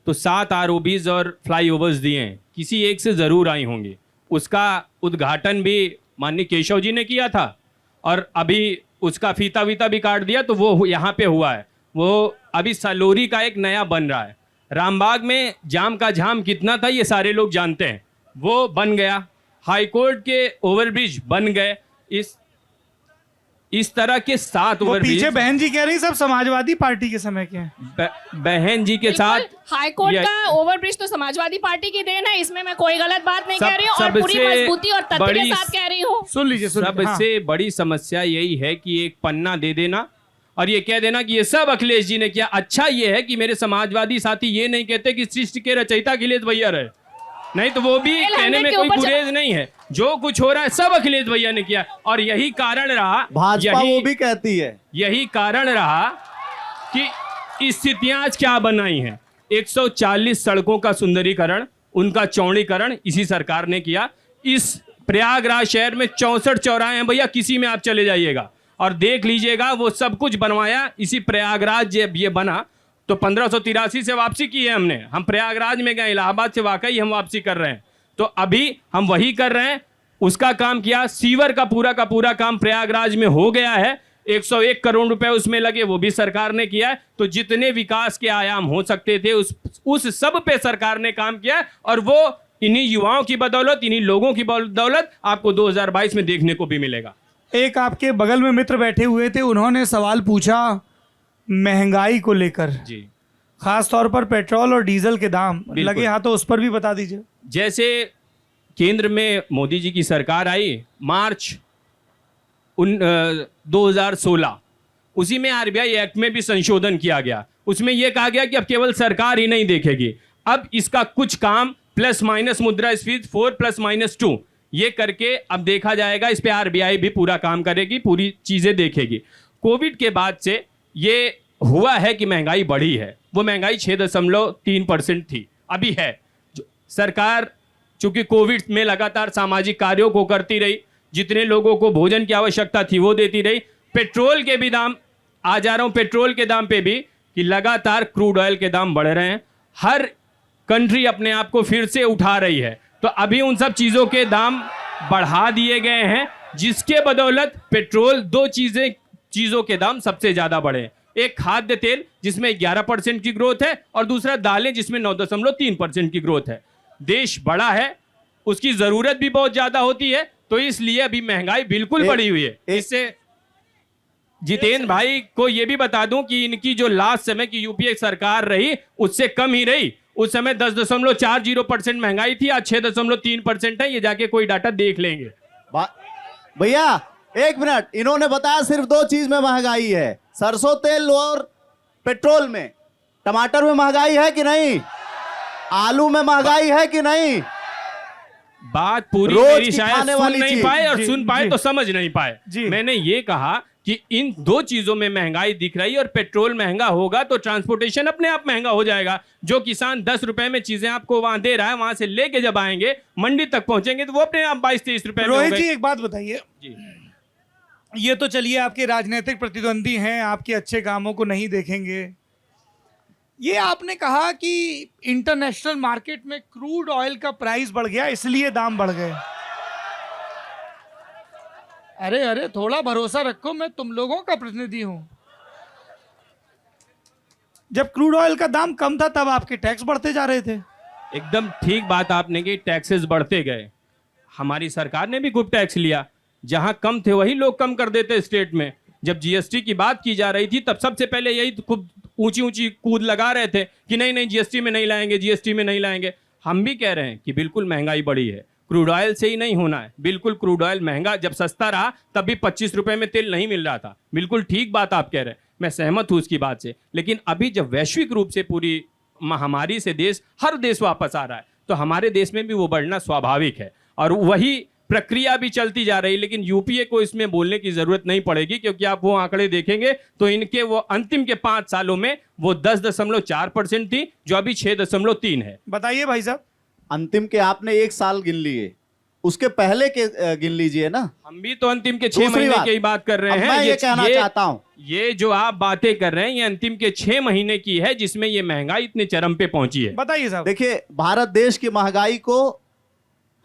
तो 7 आरओबीज और फ्लाईओवर्स दिए हैं, किसी एक से ज़रूर आई होंगी। उसका उद्घाटन भी माननीय केशव जी ने किया था और अभी उसका फीता वीता भी काट दिया, तो वो यहाँ पे हुआ है। वो अभी सलोरी का एक नया बन रहा है। रामबाग में जाम का झाम कितना था ये सारे लोग जानते हैं, वो बन गया। हाईकोर्ट के ओवरब्रिज बन गए। इस तरह के 7 ओवरब्रिज। पीछे बहन जी कह रही सब समाजवादी पार्टी के समय के हैं। बहन जी के साथ हाईकोर्ट का ओवरब्रिज तो समाजवादी पार्टी की देन है, इसमें मैं कोई गलत बात नहीं कह रही हूँ और पूरी मजबूती और तथ्य के साथ कह रही हूँ। सुन लीजिए, सबसे बड़ी समस्या यही है कि एक पन्ना दे देना और ये कह देना कि ये सब अखिलेश जी ने किया। अच्छा ये है कि मेरे समाजवादी साथी ये नहीं कहते कि सृष्टि के रचयिता अखिलेश भैया रहे, नहीं तो वो भी कहने में कोई गुरेज नहीं है। जो कुछ हो रहा है सब अखिलेश भैया ने किया और यही कारण रहा, भाजपा वो भी कहती है, यही कारण रहा कि स्थितियां आज क्या बनाई हैं। 140 सड़कों का सुंदरीकरण, उनका चौड़ीकरण इसी सरकार ने किया। इस प्रयागराज शहर में 64 चौराहे हैं भैया, किसी में आप चले जाइएगा और देख लीजिएगा, वो सब कुछ बनवाया इसी प्रयागराज। जब ये बना तो 1583 से वापसी की है हमने। हम प्रयागराज में गए, इलाहाबाद से वाकई हम वापसी कर रहे हैं, तो अभी हम वही कर रहे हैं। उसका काम किया, सीवर का पूरा काम प्रयागराज में हो गया है। 101 करोड़ रुपए उसमें लगे, वो भी सरकार ने किया है। तो जितने विकास के आयाम हो सकते थे उस सब पे सरकार ने काम किया और वो इन्हीं युवाओं की बदौलत, इन्हीं लोगों की बदौलत आपको 2022 में देखने को भी मिलेगा। एक आपके बगल में मित्र बैठे हुए थे, उन्होंने सवाल पूछा महंगाई को लेकर, जी, खास तौर पर पेट्रोल और डीजल के दाम लगे हाथों, उस पर भी बता दीजिए। जैसे केंद्र में मोदी जी की सरकार आई मार्च 2016, उसी में आरबीआई एक्ट में भी संशोधन किया गया। उसमें यह कहा गया कि अब केवल सरकार ही नहीं देखेगी, अब इसका कुछ काम प्लस माइनस मुद्रास्फीति 4+-2 ये करके अब देखा जाएगा। इस पे आरबीआई भी पूरा काम करेगी, पूरी चीजें देखेगी। कोविड के बाद से ये हुआ है कि महंगाई बढ़ी है। वो महंगाई 6.3% थी, अभी है। सरकार चूंकि कोविड में लगातार सामाजिक कार्यों को करती रही, जितने लोगों को भोजन की आवश्यकता थी वो देती रही। पेट्रोल के भी दाम, आ जा रहा हूं पेट्रोल के दाम पे भी, कि लगातार क्रूड ऑयल के दाम बढ़ रहे हैं। हर कंट्री अपने आप को फिर से उठा रही है, तो अभी उन सब चीज़ों के दाम बढ़ा दिए गए हैं, जिसके बदौलत पेट्रोल 2 चीज़ों के दाम सबसे ज़्यादा बढ़े। एक खाद्य तेल जिसमें 11% की ग्रोथ है और दूसरा दालें जिसमें 9.3% की ग्रोथ है। देश बड़ा है, उसकी जरूरत भी बहुत ज्यादा होती है, तो इसलिए अभी महंगाई बिल्कुल बढ़ी हुई है। इससे जितेंद्र भाई को यह भी बता दूं कि इनकी जो लास्ट समय की यूपीए सरकार रही उससे कम ही रही। उस समय 10.40% महंगाई थी, आज 6.3% है। ये जाके कोई डाटा देख लेंगे। भैया एक मिनट, इन्होंने बताया सिर्फ दो चीज में महंगाई है, सरसों तेल और पेट्रोल में। टमाटर में महंगाई है कि नहीं? आलू में महंगाई है कि नहीं? बात पूरी रोज मेरी की शायद खाने सुन वाली नहीं चीज। पाए, और जी, सुन पाए जी। तो समझ नहीं पाए। जी। मैंने ये कहा कि इन दो चीजों में महंगाई दिख रही है, और पेट्रोल महंगा होगा तो ट्रांसपोर्टेशन अपने आप महंगा हो जाएगा। जो किसान 10 रुपए में चीजें आपको वहां दे रहा है, वहां से लेके जब आएंगे मंडी तक पहुंचेंगे तो वो अपने आप 22-23 रुपए में हो रोहित गए। जी एक बात बताइए, जी। ये तो चलिए आपके राजनीतिक प्रतिद्वंदी हैं, आपके अच्छे कामों को नहीं देखेंगे। ये आपने कहा कि इंटरनेशनल मार्केट में क्रूड ऑयल का प्राइस बढ़ गया इसलिए दाम बढ़ गए। अरे अरे थोड़ा भरोसा रखो, मैं तुम लोगों का प्रतिनिधि हूं। जब क्रूड ऑयल का दाम कम था तब आपके टैक्स बढ़ते जा रहे थे। एकदम ठीक बात आपने की, टैक्सेस बढ़ते गए। हमारी सरकार ने भी खूब टैक्स लिया, जहां कम थे वही लोग कम कर देते स्टेट में। जब जीएसटी की बात की जा रही थी तब सबसे पहले यही खूब ऊंची ऊंची कूद लगा रहे थे कि नहीं नहीं जीएसटी में नहीं लाएंगे, जीएसटी में नहीं लाएंगे। हम भी कह रहे हैं कि बिल्कुल महंगाई बढ़ी है, क्रूड ऑयल से ही नहीं होना है। बिल्कुल क्रूड ऑयल महंगा, जब सस्ता रहा तब भी 25 रुपए में तेल नहीं मिल रहा था। बिल्कुल ठीक बात आप कह रहे हैं, मैं सहमत हूं उसकी बात से। लेकिन अभी जब वैश्विक रूप से पूरी महामारी से हर देश वापस आ रहा है, तो हमारे देश में भी वो बढ़ना स्वाभाविक है, और वही प्रक्रिया भी चलती जा रही। लेकिन यूपीए को इसमें बोलने की जरूरत नहीं पड़ेगी, क्योंकि आप वो आंकड़े देखेंगे तो इनके वो अंतिम के 5 सालों में वो 10.4% थी, जो अभी 6.3 है। बताइए भाई साहब। अंतिम के आपने एक साल गिन लिए, उसके पहले के गिन लीजिए ना। हम भी तो अंतिम के 6 दूसरी महीने बात, की ही बात कर रहे अब हैं। मैं ये कहना चाहता हूं, ये जो आप बातें कर रहे हैं ये अंतिम के 6 महीने की है, जिसमें ये महंगाई इतने चरम पे पहुंची है। बताइए साहब। देखिए भारत देश की महंगाई को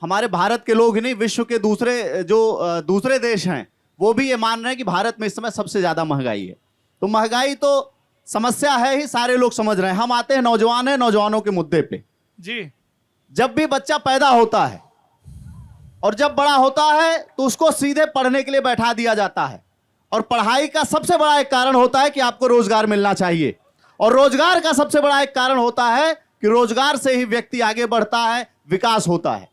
हमारे भारत के लोग ही नहीं, विश्व के दूसरे देश हैं वो भी ये मान रहे हैं कि भारत में इस समय सबसे ज्यादा महंगाई है। तो महंगाई तो समस्या है ही, सारे लोग समझ रहे हैं। हम आते हैं नौजवानों के मुद्दे पे। जी। जब भी बच्चा पैदा होता है और जब बड़ा होता है तो उसको सीधे पढ़ने के लिए बैठा दिया जाता है, और पढ़ाई का सबसे बड़ा एक कारण होता है कि आपको रोजगार मिलना चाहिए, और रोजगार का सबसे बड़ा एक कारण होता है कि रोजगार से ही व्यक्ति आगे बढ़ता है, विकास होता है।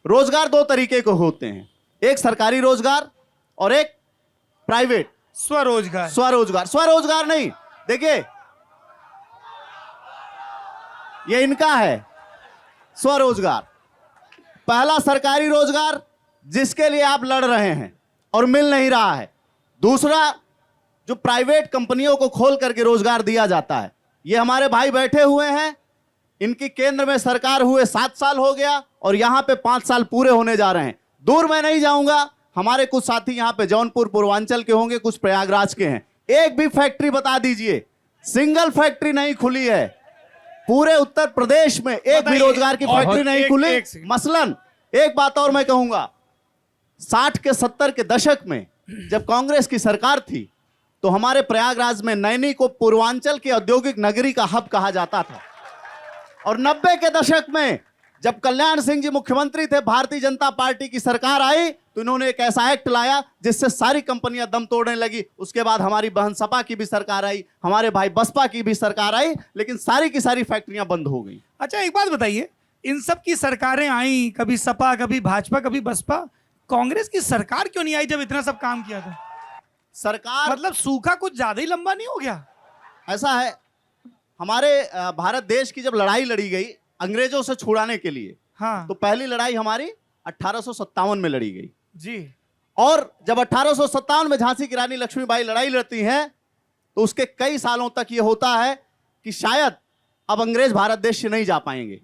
रोजगार दो तरीके के होते हैं, एक सरकारी रोजगार और एक प्राइवेट स्वरोजगार। स्वरोजगार नहीं, देखिए ये इनका है स्वरोजगार। पहला सरकारी रोजगार जिसके लिए आप लड़ रहे हैं और मिल नहीं रहा है। दूसरा जो प्राइवेट कंपनियों को खोल करके रोजगार दिया जाता है। ये हमारे भाई बैठे हुए हैं, इनकी केंद्र में सरकार हुए 7 साल हो गया और यहां पे 5 साल पूरे होने जा रहे हैं। दूर मैं नहीं जाऊंगा, हमारे कुछ साथी यहां पे जौनपुर पूर्वांचल के होंगे, कुछ प्रयागराज के हैं। एक भी फैक्ट्री बता दीजिए, सिंगल फैक्ट्री नहीं खुली है पूरे उत्तर प्रदेश में, एक भी रोजगार की फैक्ट्री नहीं खुली। मसलन एक बात और मैं कहूंगा, 60 के 70 के दशक में जब कांग्रेस की सरकार थी तो हमारे प्रयागराज में नैनी को पूर्वांचल की औद्योगिक नगरी का हब कहा जाता था। और 90 के दशक में जब कल्याण सिंह जी मुख्यमंत्री थे, भारतीय जनता पार्टी की सरकार आई तो इन्होंने एक ऐसा एक्ट लाया जिससे सारी कंपनियां दम तोड़ने लगी। उसके बाद हमारी बहन सपा की भी सरकार आई, हमारे भाई बसपा की भी सरकार आई, लेकिन सारी की सारी फैक्ट्रियां बंद हो गई। अच्छा एक बात बताइए, इन सब की सरकारें आई, कभी सपा, कभी भाजपा, कभी बसपा, कांग्रेस की सरकार क्यों नहीं आई जब इतना सब काम किया था? सरकार मतलब सूखा कुछ ज्यादा ही लंबा नहीं हो गया? ऐसा है, हमारे भारत देश की जब लड़ाई लड़ी गई अंग्रेजों से छुड़ाने के लिए, हाँ तो पहली लड़ाई हमारी 1857 में लड़ी गई जी। और जब 1857 में झांसी की रानी लक्ष्मीबाई लड़ाई लड़ती हैं तो उसके कई सालों तक ये होता है कि शायद अब अंग्रेज भारत देश से नहीं जा पाएंगे।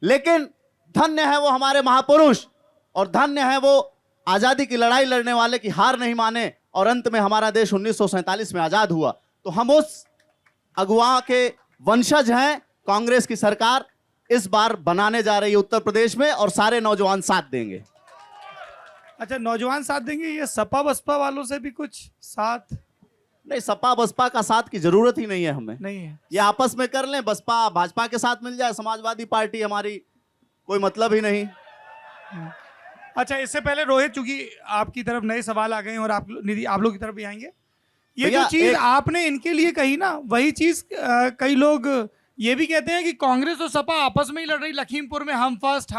लेकिन धन्य है वो हमारे महापुरुष और धन्य है वो आजादी की लड़ाई लड़ने वाले की हार नहीं माने, और अंत में हमारा देश 1947 में आजाद हुआ। तो हम उस अगुआ के वंशज हैं। कांग्रेस की सरकार इस बार बनाने जा रही है उत्तर प्रदेश में और सारे नौजवान साथ देंगे। अच्छा नौजवान साथ देंगे, ये सपा बसपा वालों से भी कुछ साथ नहीं, सपा बसपा का साथ की जरूरत ही नहीं है हमें, नहीं है? ये आपस में कर लें, बसपा भाजपा के साथ मिल जाए, समाजवादी पार्टी हमारी कोई मतलब ही नहीं। अच्छा, इससे पहले रोहित, चूंकि आपकी तरफ नए सवाल आ गए हैं और आप निधि आप लोग की तरफ भी आएंगे, ये जो भैया, चीज एक- आपने इनके लिए कही ना, वही चीज कई लोग ये भी कहते हैं कि कांग्रेस और सपा आपस में ही लड़ रही, लखीमपुर में हम फर्स्ट,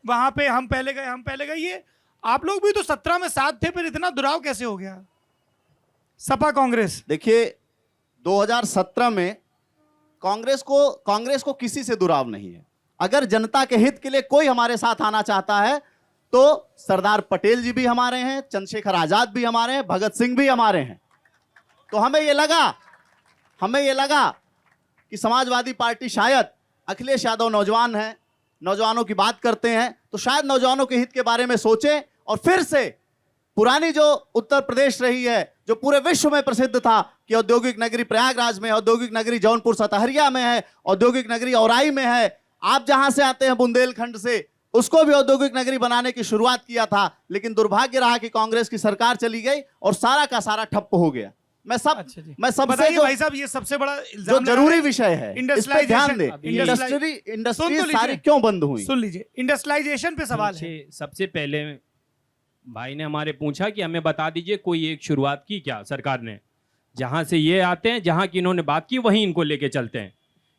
वहां पे हम पहले गए। ये आप लोग भी तो 17 में साथ थे, फिर इतना दुराव कैसे हो गया सपा कांग्रेस? देखिए, 2017 में कांग्रेस को किसी से दुराव नहीं है। अगर जनता के हित के लिए कोई हमारे साथ आना चाहता है तो सरदार पटेल जी भी हमारे हैं, चंद्रशेखर आजाद भी हमारे हैं, भगत सिंह भी हमारे हैं। तो हमें ये लगा कि समाजवादी पार्टी, शायद अखिलेश यादव नौजवान हैं, नौजवानों की बात करते हैं, तो शायद नौजवानों के हित के बारे में सोचें और फिर से पुरानी जो उत्तर प्रदेश रही है, जो पूरे विश्व में प्रसिद्ध था कि औद्योगिक नगरी प्रयागराज में, औद्योगिक नगरी जौनपुर सतहरिया में है, औद्योगिक नगरी औराई में है, आप जहां से आते हैं बुंदेलखंड से, उसको भी औद्योगिक नगरी बनाने की शुरुआत किया था। लेकिन दुर्भाग्य रहा कि कांग्रेस की सरकार चली गई और सारा का सारा ठप्प हो गया। मैं सबसे बताइए जो भाई साहब, ये सबसे बड़ा जो इल्जाम जरूरी विषय है, इस पे ध्यान दे। इंडस्ट्रियलाइजेशन इंडस्ट्री सारी क्यों बंद हुई? सुन लीजिए, इंडस्ट्रियलाइजेशन पे सवाल है। सबसे पहले भाई ने हमारे पूछा कि हमें बता दीजिए कोई एक शुरुआत की क्या सरकार ने। जहां से ये आते हैं, जहां की इन्होंने बात की, वहीं इनको लेके चलते हैं।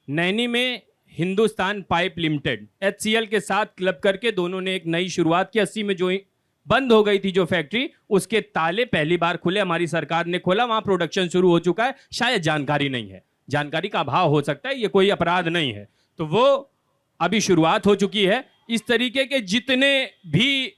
नैनी में हिंदुस्तान पाइप लिमिटेड HCL के साथ क्लब करके दोनों ने एक नई शुरुआत की। 80 में जो बंद हो गई थी जो फैक्ट्री, उसके ताले पहली बार खुले, हमारी सरकार ने खोला, वहां प्रोडक्शन शुरू हो चुका है। शायद जानकारी नहीं है, जानकारी का अभाव हो सकता है, ये कोई अपराध नहीं है, तो वो अभी शुरुआत हो चुकी है। इस तरीके के जितने भी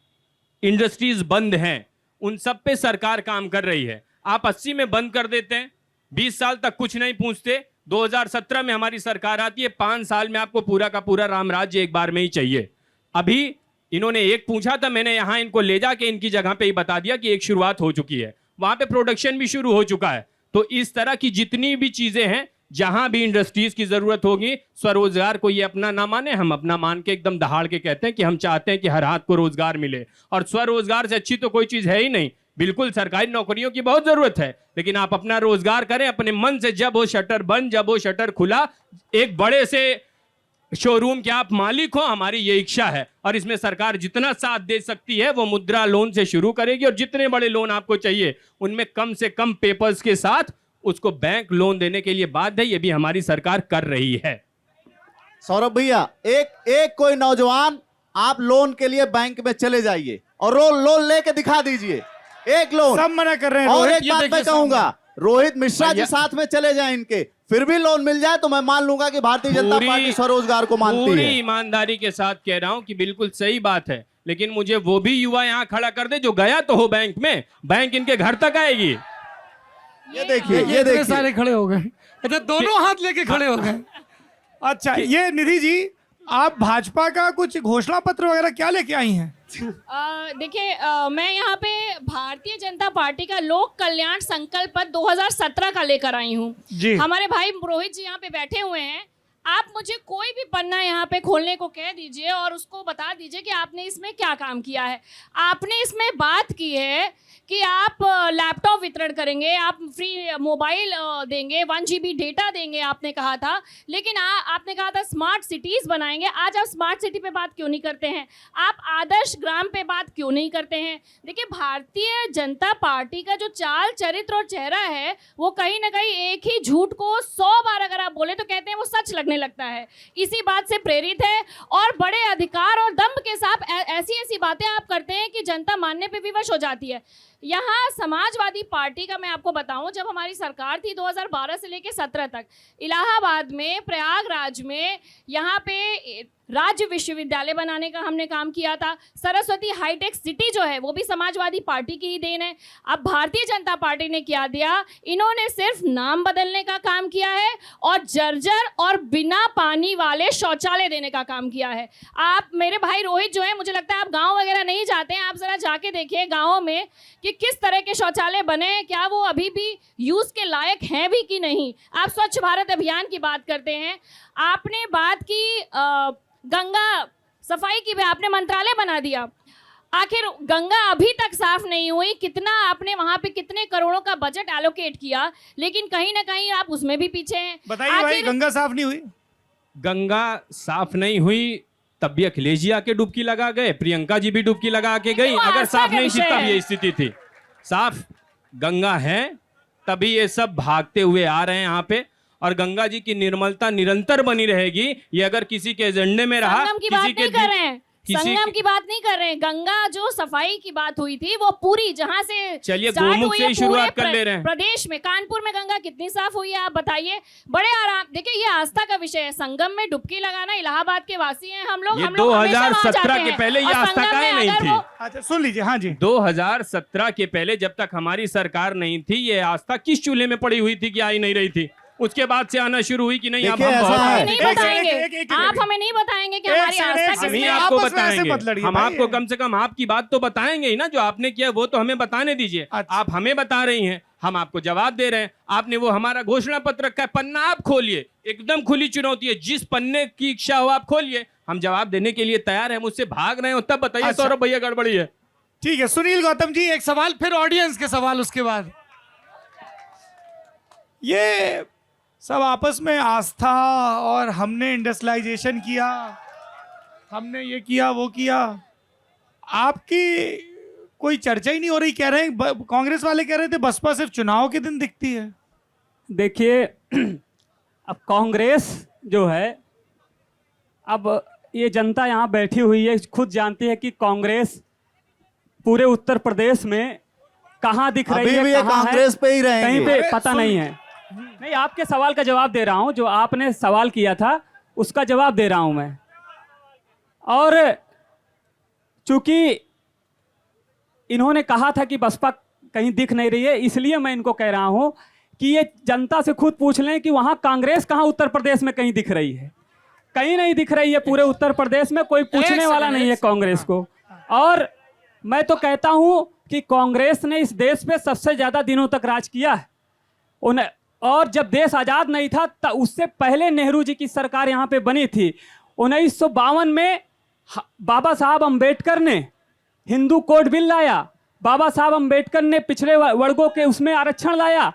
इंडस्ट्रीज बंद हैं, उन सब पे सरकार काम कर रही है। आप 80 में बंद कर देते हैं, 20 साल तक कुछ नहीं पूछते, 2017 में हमारी सरकार आती है, 5 साल में आपको पूरा का पूरा राम राज्य एक बार में ही चाहिए। अभी इन्होंने एक पूछा था, मैंने यहां इनको ले जाके इनकी जगह पे ही बता दिया कि एक शुरुआत हो चुकी है, वहां पे प्रोडक्शन भी शुरू हो चुका है। तो इस तरह की जितनी भी चीजें हैं, जहां भी इंडस्ट्रीज की जरूरत होगी, स्वरोजगार को ये अपना ना माने, हम अपना मान के एकदम दहाड़ के कहते हैं कि हम चाहते हैं कि हर हाथ को रोजगार मिले, और स्वरोजगार से अच्छी तो कोई चीज है ही नहीं। बिल्कुल सरकारी नौकरियों की बहुत जरूरत है, लेकिन आप अपना रोजगार करें अपने मन से। जब वो शटर बंद, जब वो शटर खुला, एक बड़े से शोरूम के आप मालिक हो, हमारी ये इच्छा है। और इसमें सरकार जितना साथ दे सकती है वो मुद्रा लोन से शुरू करेगी, और जितने बड़े लोन आपको चाहिए उनमें कम से कम पेपर्स के साथ उसको बैंक लोन देने के लिए बाध्य है। ये भी हमारी सरकार कर रही है। सौरभ भैया, एक कोई नौजवान, आप लोन के लिए बैंक में चले जाइए और लोन लेके दिखा दीजिए, एक लोन। सब मना कर रहे हैं। और रोहित, एक ये बात देखिए मैं कहूंगा, रोहित मिश्रा जी भैया- साथ में चले जाएं इनके, फिर भी लोन मिल जाए तो मैं मान लूंगा कि भारतीय जनता पार्टी स्वरोजगार को मानती पूरी है। ईमानदारी के साथ कह रहा हूं कि बिल्कुल सही बात है, लेकिन मुझे वो भी युवा यहां खड़ा कर दे जो गया तो हो बैंक में, बैंक इनके घर तक आएगी। ये देखिए, ये इतने देखिए, सारे खड़े हो गए, अच्छा दोनों हाथ लेके खड़े हो गए। अच्छा, ये निधि जी, आप भाजपा का कुछ घोषणा पत्र वगैरह क्या लेके आई हैं? देखिए, मैं यहाँ पे भारतीय जनता पार्टी का लोक कल्याण संकल्प पत्र 2017 का लेकर आई हूँ जी। हमारे भाई रोहित जी यहाँ पे बैठे हुए हैं। आप मुझे कोई भी पन्ना यहाँ पे खोलने को कह दीजिए और उसको बता दीजिए कि आपने इसमें क्या काम किया है। आपने इसमें बात की है कि आप लैपटॉप वितरण करेंगे, आप फ्री मोबाइल देंगे, 1 GB डेटा देंगे, आपने कहा था। लेकिन आपने कहा था स्मार्ट सिटीज़ बनाएंगे। आज आप स्मार्ट सिटी पे बात क्यों नहीं करते हैं? आप आदर्श ग्राम पे बात क्यों नहीं करते हैं? देखिए, भारतीय जनता पार्टी का जो चाल चरित्र और चेहरा है, वो कहीं ना कहीं एक ही झूठ को 100 बार अगर आप बोले तो कहते हैं वो सच लगने लगता है। इसी बात से प्रेरित है और बड़े अधिकार और दम्भ के साथ ऐसी ऐसी बातें आप करते हैं कि जनता मानने पे विवश हो जाती है। यहाँ समाजवादी पार्टी का मैं आपको बताऊं, जब हमारी सरकार थी 2012 से लेकर 17 तक, इलाहाबाद में, प्रयागराज में, यहाँ पे राज्य विश्वविद्यालय बनाने का हमने काम किया था। सरस्वती हाईटेक सिटी जो है वो भी समाजवादी पार्टी की ही देन है। अब भारतीय जनता पार्टी ने क्या दिया? इन्होंने सिर्फ नाम बदलने का काम किया है और जर्जर और बिना पानी वाले शौचालय देने का काम किया है। आप, मेरे भाई रोहित जो है, मुझे लगता है आप गांव वगैरह नहीं जाते हैं, आप जरा जाके देखिए गाँवों में कि किस तरह के शौचालय बने हैं, क्या वो अभी भी यूज के लायक हैं भी कि नहीं। आप स्वच्छ भारत अभियान की बात करते हैं, आपने बात की गंगा सफाई की, आपने मंत्रालय बना दिया। आखिर गंगा अभी तक साफ नहीं हुई। कितना आपने वहां पे कितने करोड़ों का बजट एलोकेट किया, लेकिन कहीं ना कहीं आप उसमें भी पीछे हैं। बताइए भाई, गंगा साफ नहीं हुई? गंगा साफ नहीं हुई तब भी अखिलेश जी आके डुबकी लगा गए, प्रियंका जी भी डुबकी लगा के गई। वो अगर आस्था साफ का नहीं थी विषय तब है। ये स्थिति थी। साफ गंगा है तभी ये सब भागते हुए आ रहे हैं यहाँ पे, और गंगा जी की निर्मलता निरंतर बनी रहेगी। ये अगर किसी के एजेंडे में रहा, संगम की किसी बात के नहीं कर रहे हैं, किसी संगम के- की बात नहीं कर रहे हैं। गंगा जो सफाई की बात हुई थी वो पूरी जहां से चलिए start गोमुख हुई से है, ही शुरुआत पूरे कर ले रहे हैं। प्रदेश में कानपुर में गंगा कितनी साफ हुई है आप बताइए। बड़े आराम, देखिए ये आस्था का विषय है। संगम में डुबकी लगाना, इलाहाबाद के वासी हैं हम लोग, ये हम लोग हमेशा वहां 2017 जाते के हैं। पहले ये और आस्था संगम काहे में नहीं अगर थी? वो- अच्छा सुन लीजिए, हाँ जी। 2017 के पहले जब तक हमारी सरकार नहीं थी, ये आस्था किस चूल्हे में पड़ी हुई थी कि आई नहीं रही थी? उसके बाद से आना शुरू हुई कि नहीं अब देखिए, हम ऐसा बहुत है। हमें नहीं एक सेकंड, बताएंगे, एक आप हमें नहीं बताएंगे कि एक हमारी सेकंड, आस्था एक हम ही किसमें है। आपको आपस में ऐसे बताएंगे। मत लड़िए हम भाई। आपको कम से कम आपकी बात तो बताएंगे ही ना, जो आपने किया वो तो हमें बताने दीजिए। अच्छा। आप हमें बता रही हैं, हम आपको जवाब दे रहे हैं। आपने वो हमारा घोषणा पत्र रखा है, पन्ना आप खोलिए, एकदम खुली चुनौती है, जिस पन्ने की इच्छा हो आप खोलिए, हम जवाब देने के लिए तैयार हैं। मुझसे भाग रहे हो तब बताइए अच्छा। सौरभ भैया गड़बड़ी है। ठीक है सुनील गौतम जी, एक सवाल, फिर ऑडियंस के सवाल उसके बाद। ये सब आपस में आस्था और हमने इंडस्ट्रियलाइजेशन किया, हमने ये किया वो किया, आपकी कोई चर्चा ही नहीं हो रही। कह रहे हैं कांग्रेस वाले कह रहे थे बसपा सिर्फ चुनाव के दिन दिखती है। देखिए अब कांग्रेस जो है, अब ये जनता यहाँ बैठी हुई है, खुद जानती है कि कांग्रेस पूरे उत्तर प्रदेश में कहाँ दिख रही अभी है, भी ये कहाँ है, कांग्रेस पे ही कहीं रहेंगे। पे अरे पता सुन- नहीं है। नहीं, आपके सवाल का जवाब दे रहा हूँ, जो आपने सवाल किया था उसका जवाब दे रहा हूँ मैं। और चूंकि इन्होंने कहा था कि बसपा कहीं दिख नहीं रही है, इसलिए मैं इनको कह रहा हूं कि ये जनता से खुद पूछ लें कि वहां कांग्रेस कहां उत्तर प्रदेश में कहीं दिख रही है। कहीं नहीं दिख रही है पूरे उत्तर प्रदेश में, कोई पूछने वाला नहीं है कांग्रेस को। और मैं तो कहता हूं कि कांग्रेस ने इस देश पे सबसे ज्यादा दिनों तक राज किया है। और जब देश आजाद नहीं था तब उससे पहले नेहरू जी की सरकार यहाँ पे बनी थी। 1952 में बाबा साहब अंबेडकर ने हिंदू कोड बिल लाया, बाबा साहब अंबेडकर ने पिछड़े वर्गों के उसमें आरक्षण लाया।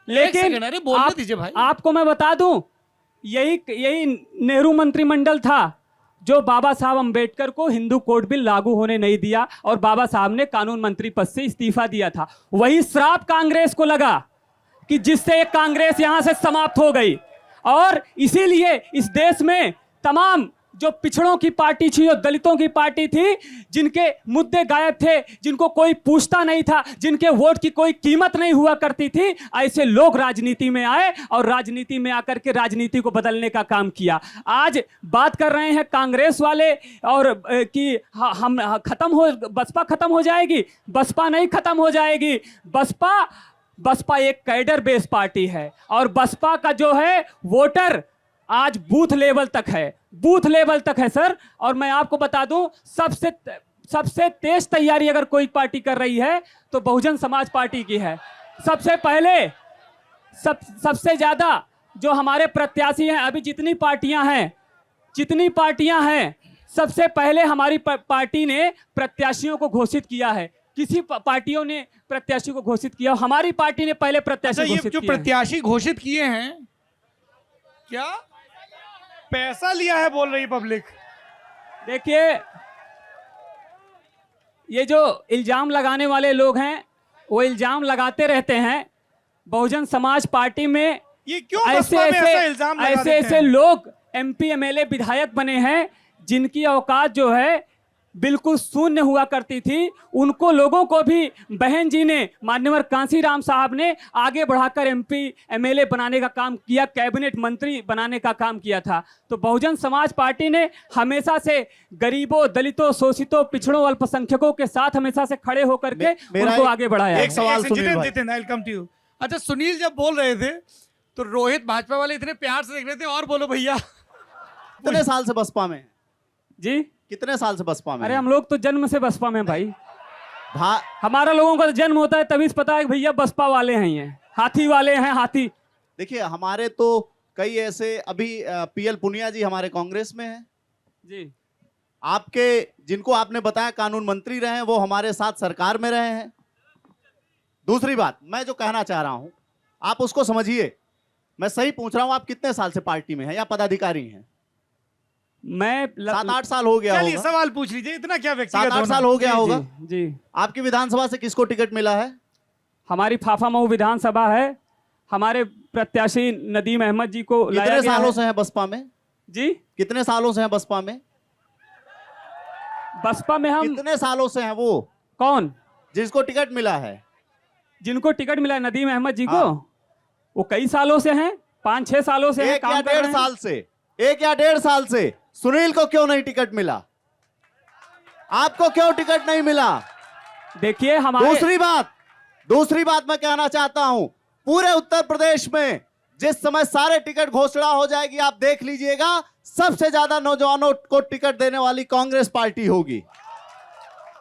लेकिन सेकंड, अरे बोलने दीजिए भाई। आपको मैं बता दूं, यही नेहरू मंत्रिमंडल था जो बाबा साहब अंबेडकर को हिंदू कोड बिल लागू होने नहीं दिया, और बाबा साहब ने कानून मंत्री पद से इस्तीफा दिया था। वही श्राप कांग्रेस को लगा कि जिससे कांग्रेस यहां से समाप्त हो गई। और इसीलिए इस देश में तमाम जो पिछड़ों की पार्टी थी, जो दलितों की पार्टी थी, जिनके मुद्दे गायब थे, जिनको कोई पूछता नहीं था, जिनके वोट की कोई कीमत नहीं हुआ करती थी, ऐसे लोग राजनीति में आए और राजनीति में आकर के राजनीति को बदलने का काम किया। आज बात कर रहे हैं कांग्रेस वाले और कि हम खत्म हो, बसपा खत्म हो जाएगी। बसपा नहीं खत्म हो जाएगी। बसपा एक कैडर बेस पार्टी है, और बसपा का जो है वोटर आज बूथ लेवल तक है, बूथ लेवल तक है सर। और मैं आपको बता दूं, सबसे तेज तैयारी अगर कोई पार्टी कर रही है तो बहुजन समाज पार्टी की है। सबसे पहले सबसे ज्यादा जो हमारे प्रत्याशी हैं, अभी जितनी पार्टियां हैं, सबसे पहले हमारी पार्टी ने प्रत्याशियों को घोषित किया है। किसी पार्टियों ने प्रत्याशी को घोषित किया, हमारी पार्टी ने पहले प्रत्याशी अच्छा, ये घोषित जो किया है। प्रत्याशी घोषित किए हैं, क्या पैसा लिया है बोल रही पब्लिक? देखिए, ये जो इल्जाम लगाने वाले लोग हैं वो इल्जाम लगाते रहते हैं। बहुजन समाज पार्टी में ये क्यों बसपा में ऐसा इल्जाम लगा देते ऐसे हैं? लोग एमपी एमएलए विधायक बने हैं जिनकी औकात जो है बिल्कुल शून्य हुआ करती थी। उनको लोगों को भी बहन जी ने, मान्यवर कांसीराम साहब ने आगे बढ़ाकर एमपी एमएलए बनाने का काम किया, कैबिनेट मंत्री बनाने का काम किया था। तो बहुजन समाज पार्टी ने हमेशा से गरीबों, दलितों, शोषितों, पिछड़ों, अल्पसंख्यकों के साथ हमेशा से खड़े होकर के उनको आगे बढ़ाया है। एक सवाल सुनील भाई। Jitendra, I'll come to you। अच्छा, सुनील जब बोल रहे थे तो रोहित भाजपा वाले इतने प्यार से देख रहे थे, और बोलो भैया। कितने साल से बसपा में हैं? जी, कितने साल से बसपा में अरे हैं? हम लोग तो जन्म से बसपा में भाई। भा- हमारा लोगों का जन्म होता है तभी से पता है कि भैया बसपा वाले हैं, ये हाथी वाले हैं, हाथी। देखिए, हमारे तो कई ऐसे, अभी पीएल पुनिया जी हमारे कांग्रेस में हैं। जी, आपके जिनको आपने बताया कानून मंत्री रहे हैं, वो हमारे साथ सरकार में रहे हैं। दूसरी बात मैं जो कहना चाह रहा हूं, आप उसको समझिए। मैं सही पूछ रहा हूं, आप कितने साल से पार्टी में हैं या पदाधिकारी हैं? मैं 7-8 साल हो गया चलिए होगा। सवाल पूछ लीजिए, इतना क्या व्यक्तिगत 7-8 होना? साल हो गया जी, होगा। जी जी। आपकी विधानसभा से किसको टिकट मिला है? हमारी फाफामऊ विधानसभा है, हमारे प्रत्याशी नदीम अहमद जी को लाया कितने गया सालों है। से हैं बसपा में? जी, कितने सालों से हैं बसपा में? बसपा में हम कितने सालों से हैं वो कौन जिसको टिकट मिला है? जिनको टिकट मिला है नदीम अहमद जी को, हाँ। वो कई सालों से हैं, 5-6 सालों से हैं, एक या काम कर रहे 1.5 हैं। साल से, 1 या 1.5 साल से सुनील को क्यों नहीं टिकट मिला? आपको क्यों टिकट नहीं मिला? देखिए हमारे दूसरी बात मैं कहना चाहता हूं, पूरे उत्तर प्रदेश में जिस समय सारे टिकट घोषणा हो जाएगी, आप देख लीजिएगा, सबसे ज्यादा नौजवानों को टिकट देने वाली कांग्रेस पार्टी होगी।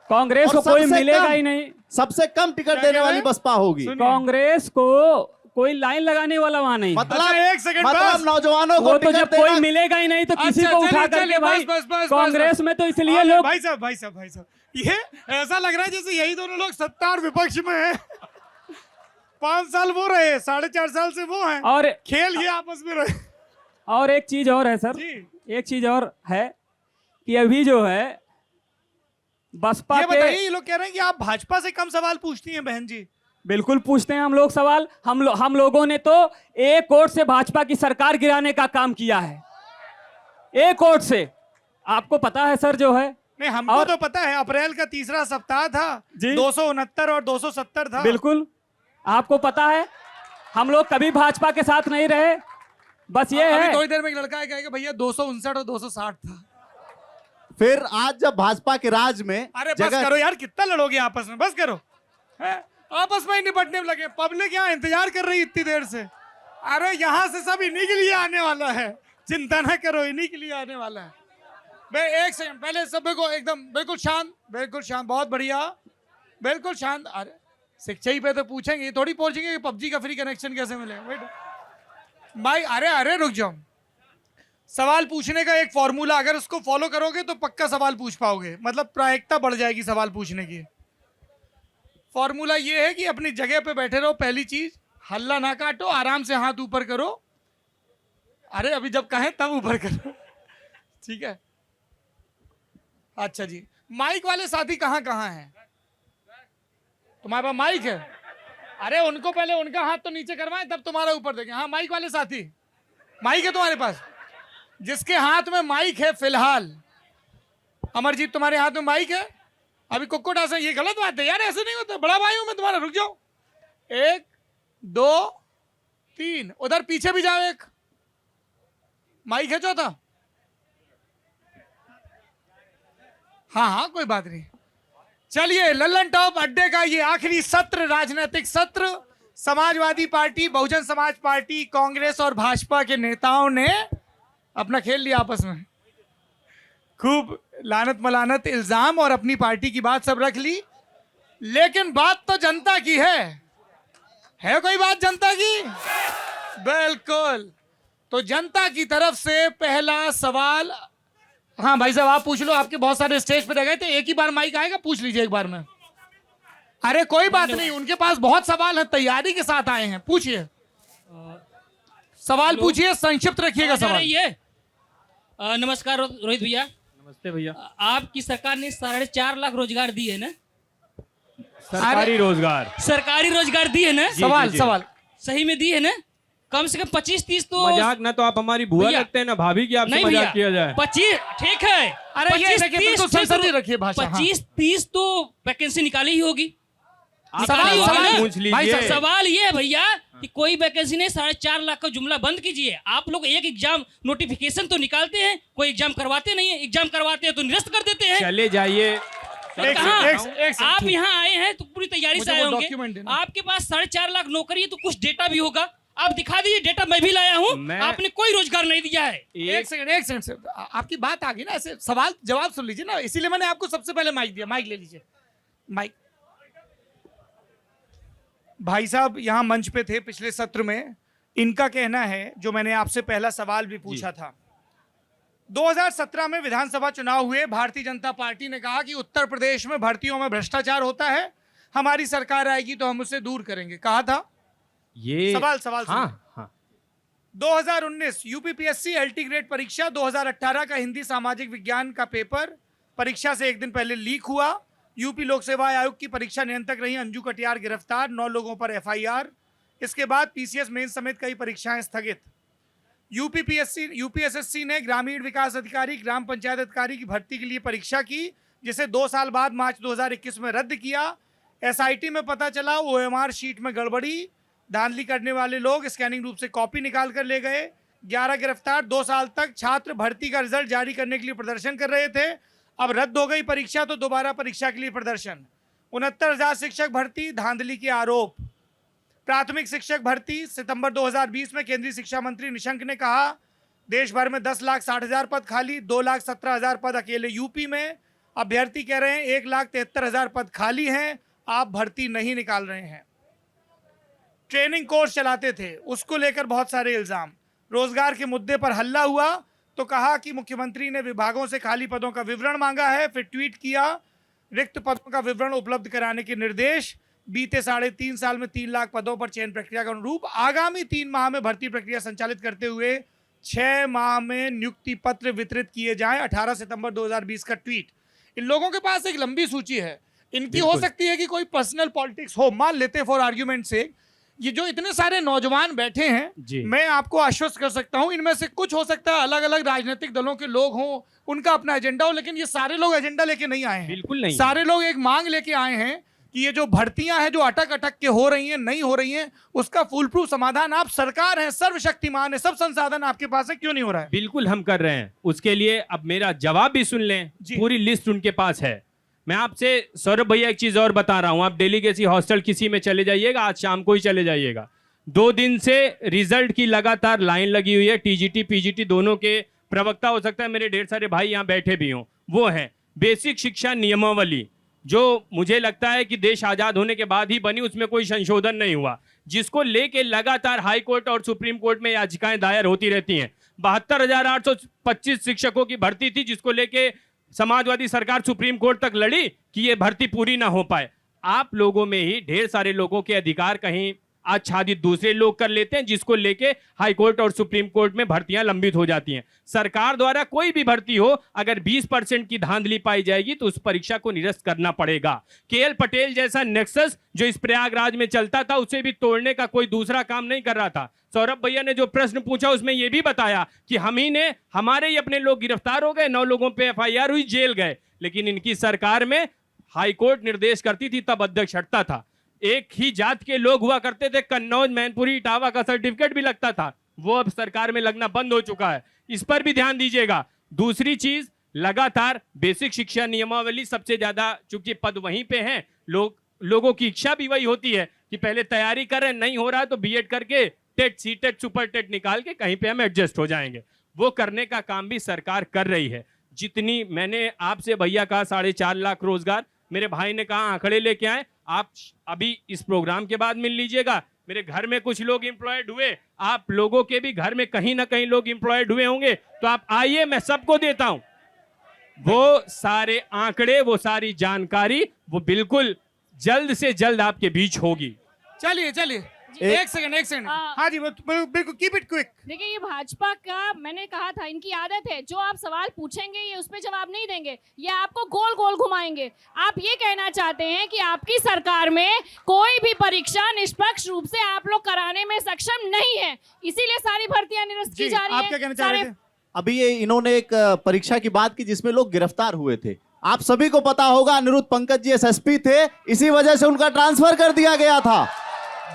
कांग्रेस को और कोई सबसे मिलेगा कम- ही नहीं। सबसे कम टिकट क्या देने कह रहे वाली हैं? बसपा होगी। सुनिए। कांग्रेस को कोई लाइन लगाने वाला वहां नहीं है। मतलब अच्छा, एक सेकंड बस। मतलब नौजवानों को वो तो टिकट जब कोई देना, मिलेगा ही नहीं तो किसी अच्छा, को उठा चलिए, करके चलिए, भाई बस, कांग्रेस में तो इसलिए अरे लोग भाई साहब, ये ऐसा लग रहा है जैसे यही दोनों लोग सत्ता और विपक्ष में हैं। 5 साल वो रहे, 4.5 साल से वो हैं, और खेल ये आपस में रहे। और एक चीज और है सर, जी। एक चीज और है कि अभी जो है बसपा ये के बताइए, ये लोग कह रहे हैं कि आप भाजपा से कम सवाल पूछती हैं बहन जी। बिल्कुल पूछते हैं हम लोग सवाल। हम लोगों ने तो एक वोट से भाजपा की सरकार गिराने का काम किया है, एक वोट से। आपको पता है सर जो है। नहीं, हमको और- तो पता है, अप्रैल का तीसरा सप्ताह था, जी। 269 और 270 था। बिल्कुल आपको पता है, हम लोग कभी भाजपा के साथ नहीं रहे। बस ये अभी है थोड़ी देर में एक लड़का कहेगा भैया 259 और 260 था। फिर आज जब भाजपा के राज में अरे बस करो यार, कितना लड़ोगे आपस में, बस करो। हैं? आपस में ही निपटने में लगे, पब्लिक यहाँ इंतजार कर रही है इतनी देर से। अरे यहाँ से सब इन्हीं के लिए आने वाला है, चिंता ना करो, इन्हीं के लिए आने वाला है। मैं एक सेकंड पहले सब को एकदम बिल्कुल शांत, बहुत बढ़िया, बिल्कुल शांत। अरे शिक्षा ही पे तो पूछेंगे, ये थोड़ी पूछेंगे कि पबजी का फ्री कनेक्शन कैसे मिलेगा। वेट भाई, अरे रुक जाओ। सवाल पूछने का एक फॉर्मूला, अगर उसको फॉलो करोगे तो पक्का सवाल पूछ पाओगे, मतलब प्रायिकता बढ़ जाएगी सवाल पूछने की। फॉर्मूला ये है कि अपनी जगह पे बैठे रहो, पहली चीज, हल्ला ना काटो, आराम से हाथ ऊपर करो। अरे अभी जब कहें तब ऊपर करो, ठीक है। अच्छा जी, माइक वाले साथी कहाँ कहाँ हैं? तुम्हारे पास माइक है? अरे उनको पहले उनका हाथ तो नीचे करवाएं, तब तुम्हारा ऊपर देखें। हाँ, माइक वाले साथी, माइक है तुम्हारे पास? जिसके हाथ में माइक है फिलहाल, अमरजीत तुम्हारे हाथ में माइक है? अभी कुक्कुट आसन, ये गलत बात है यार, ऐसे नहीं होता। बड़ा भाई हूं मैं तुम्हारा, रुक जाओ। 1 2 3, उधर पीछे भी जाओ, एक माइक है चौथा। हाँ, कोई बात नहीं। चलिए, लल्लन टॉप अड्डे का ये आखिरी सत्र, राजनीतिक सत्र, समाजवादी पार्टी, बहुजन समाज पार्टी, कांग्रेस और भाजपा के नेताओं ने अपना खेल लिया आपस में। खूब लानत मलानत, इल्जाम और अपनी पार्टी की बात सब रख ली, लेकिन बात तो जनता की है कोई बात जनता की? बिल्कुल। तो जनता की तरफ से पहला सवाल, हाँ भाई साहब आप पूछ लो, आपके बहुत सारे स्टेज पे रह गए थे, एक ही बार माइक आएगा, पूछ लीजिए एक बार में। अरे कोई बात नहीं, उनके पास बहुत सवाल है, तैयारी के साथ आए हैं, पूछिए सवाल, पूछिए, संक्षिप्त रखिएगा सवाल। ये नमस्कार रोहित भैया। नमस्ते भैया। आपकी सरकार ने 4.5 लाख रोजगार दिए है ना? सरकारी रोजगार, सरकारी रोजगार दिए है ना? जी। सवाल सही में दिए है ना? कम से कम 25-30 तो मजाक ना तो आप हमारी बुआ भैया, लगते हैं ना भाभी की, आपसे नहीं मजाक भैया, किया जाए। 25 ठीक है। अरे ये देखिए, बिल्कुल संसदीय रखिए भाषा। हाँ। 25-30 तो वैकेंसी निकाली ही होगी। आप सवाल- सवाल सवाल- पूछ भाई लीजिए। साहब, सवाल ये है भैया कि कोई वैकेंसी नहीं, 4.5 लाख का जुमला बंद कीजिए। आप लोग एक एग्जाम नोटिफिकेशन तो निकालते हैं, कोई एग्जाम करवाते नहीं है, एग्जाम करवाते हैं तो निरस्त कर देते हैं। चले जाइए। एक कहाँ? सेकंड, आप यहाँ आए हैं तो पूरी तैयारी मुझे से आए वो होंगे। डॉक्यूमेंट देना। आपके पास 4.5 लाख नौकरी है तो कुछ डेटा भी होगा, आप दिखा दीजिए। डेटा मैं भी लाया हूँ, मैं- आपने कोई रोजगार नहीं दिया है। एक सेकंड से आपकी बात आ गई ना, ऐसे सवाल जवाब सुन लीजिए ना, इसीलिए मैंने आपको सबसे पहले माइक दिया। माइक ले लीजिए, माइक। भाई साहब यहाँ मंच पे थे पिछले सत्र में, इनका कहना है, जो मैंने आपसे पहला सवाल भी पूछा था, 2017 में विधानसभा चुनाव हुए, भारतीय जनता पार्टी ने कहा कि उत्तर प्रदेश में भर्तियों में भ्रष्टाचार होता है, हमारी सरकार आएगी तो हम उसे दूर करेंगे, कहा था। ये सवाल हाँ हाँ 2019 यूपीपीएससी एलटी ग्रेड परीक्षा 2018 का हिंदी सामाजिक विज्ञान का पेपर परीक्षा से एक दिन पहले लीक हुआ। यूपी लोक सेवा आयोग की परीक्षा नियंत्रक रही अंजू कटियार गिरफ्तार, 9 लोगों पर एफआईआर। इसके बाद पीसीएस मेंस समेत कई परीक्षाएं स्थगित। यूपीएसएससी ने ग्रामीण विकास अधिकारी, ग्राम पंचायत अधिकारी की भर्ती के लिए परीक्षा की, जिसे 2 साल बाद मार्च 2021 में रद्द किया। एसआईटी में पता चला ओएमआर शीट में गड़बड़ी, धांधली करने वाले लोग स्कैनिंग रूप से कॉपी निकाल कर ले गए। 11 गिरफ्तार। 2 साल तक छात्र भर्ती का रिजल्ट जारी करने के लिए प्रदर्शन कर रहे थे। अब रद्द हो गई परीक्षा तो दोबारा परीक्षा के लिए प्रदर्शन। 69,000 शिक्षक भर्ती, धांधली के आरोप। प्राथमिक शिक्षक भर्ती सितंबर 2020 में केंद्रीय शिक्षा मंत्री निशंक ने कहा देश भर में 10,60,000 पद खाली, 2,17,000 पद अकेले यूपी में। अभ्यर्थी कह रहे हैं 1,73,000 पद खाली हैं, आप भर्ती नहीं निकाल रहे हैं। ट्रेनिंग कोर्स चलाते थे, उसको लेकर बहुत सारे इल्जाम। रोजगार के मुद्दे पर हल्ला हुआ तो कहा कि मुख्यमंत्री ने विभागों से खाली पदों का विवरण मांगा है, फिर ट्वीट किया रिक्त पदों का विवरण उपलब्ध कराने के निर्देश। बीते 3.5 साल में 3 लाख पदों पर चयन प्रक्रिया के अनुरूप आगामी 3 माह में भर्ती प्रक्रिया संचालित करते हुए 6 माह में नियुक्ति पत्र वितरित किए जाएं। 18 सितंबर 2020 का ट्वीट। इन लोगों के पास एक लंबी सूची है। इनकी हो सकती है कि कोई पर्सनल पॉलिटिक्स हो, मान लेते फॉर आर्ग्यूमेंट से। ये जो इतने सारे नौजवान बैठे जी। हैं, मैं आपको आश्वस्त कर सकता हूं इनमें से कुछ हो सकता है अलग अलग राजनीतिक दलों के लोग हों, उनका अपना एजेंडा हो, लेकिन ये सारे लोग एजेंडा लेके नहीं आए हैं। बिल्कुल नहीं। सारे लोग एक मांग लेके आए हैं कि ये जो भर्तियां हैं जो अटक अटक के हो रही हैं, नहीं हो रही हैं, उसका फुल प्रूफ समाधान आप सरकार है, सर्वशक्तिमान है, सब संसाधन आपके पास है, क्यों नहीं हो रहा है? बिल्कुल हम कर रहे हैं। उसके लिए अब मेरा जवाब भी सुन लें, पूरी लिस्ट उनके पास है। मैं आपसे सौरभ भैया एक चीज और बता रहा हूं, आप डेलीगेसी हॉस्टल किसी में चले जाइएगा, आज शाम को ही चले जाइएगा। 2 दिन से रिजल्ट की लगातार लाइन लगी हुई है। टीजीटी पीजीटी दोनों के प्रवक्ता, हो सकता है मेरे ढेर सारे भाई यहाँ बैठे भी हों, वो है बेसिक शिक्षा नियमावली, जो मुझे लगता है कि देश आजाद होने के बाद ही बनी, उसमें कोई संशोधन नहीं हुआ, जिसको लेके लगातार हाई कोर्ट और सुप्रीम कोर्ट में याचिकाएं दायर होती रहती हैं। 72,825 शिक्षकों की भर्ती थी, जिसको लेके समाजवादी सरकार सुप्रीम कोर्ट तक लड़ी कि ये भर्ती पूरी ना हो पाए। आप लोगों में ही ढेर सारे लोगों के अधिकार कहीं आच्छादित दूसरे लोग कर लेते हैं, जिसको लेके हाई कोर्ट और सुप्रीम कोर्ट में भर्तियां लंबित हो जाती हैं। सरकार द्वारा कोई भी भर्ती हो, अगर 20% की धांधली पाई जाएगी तो उस परीक्षा को निरस्त करना पड़ेगा। केएल पटेल जैसा नेक्सस जो इस प्रयागराज में चलता था, उसे भी तोड़ने का कोई दूसरा काम नहीं कर रहा था। सौरभ भैया ने जो प्रश्न पूछा उसमें यह भी बताया कि हमारे ही अपने लोग गिरफ्तार हो गए, 9 लोगों पे एफआईआर हुई, जेल गए, लेकिन इनकी सरकार में हाई कोर्ट निर्देश करती थी, तब अध्यक्ष हटता था। एक ही जात के लोग हुआ करते थे, कन्नौज, मैनपुरी, इटावा का सर्टिफिकेट भी लगता था, वो अब सरकार में लगना बंद हो चुका है। इस पर भी ध्यान दीजिएगा। दूसरी चीज, लगातार बेसिक शिक्षा नियमावली सबसे ज्यादा, चूंकि पद वहीं पे हैं, लोगों की इच्छा भी वही होती है कि पहले तैयारी करें, नहीं हो रहा तो बीएड करके टेट, सीटेट, सुपर टेट निकाल के कहीं पे हम एडजस्ट हो जाएंगे। वो करने का काम भी सरकार कर रही है। जितनी मैंने आपसे भैया कहा 4.5 लाख रोजगार, मेरे भाई ने कहा आंकड़े लेके आए, आप अभी इस प्रोग्राम के बाद मिल लीजिएगा। मेरे घर में कुछ लोग एम्प्लॉयड हुए, आप लोगों के भी घर में कहीं ना कहीं लोग एम्प्लॉयड हुए होंगे, तो आप आइए, मैं सबको देता हूं वो सारे आंकड़े, वो सारी जानकारी, वो बिल्कुल जल्द से जल्द आपके बीच होगी। चलिए चलिए, एक सेकंड। हाँ जी, बिल्कुल, कीप इट क्विक। देखिए, ये भाजपा का, मैंने कहा था, इनकी आदत है, जो आप सवाल पूछेंगे ये उस पर जवाब नहीं देंगे, ये आपको गोल गोल घुमाएंगे। आप ये कहना चाहते हैं कि आपकी सरकार में कोई भी परीक्षा निष्पक्ष रूप से आप लोग कराने में सक्षम नहीं है, इसीलिए सारी भर्तियां निरस्त की जा रही है। आप क्या कहना चाह रहे थे? अभी ये इन्होंने एक परीक्षा की बात की जिसमें लोग गिरफ्तार हुए थे। आप सभी को पता होगा, अनिरुद्ध पंकज जी एसएसपी थे, इसी वजह से उनका ट्रांसफर कर दिया गया था।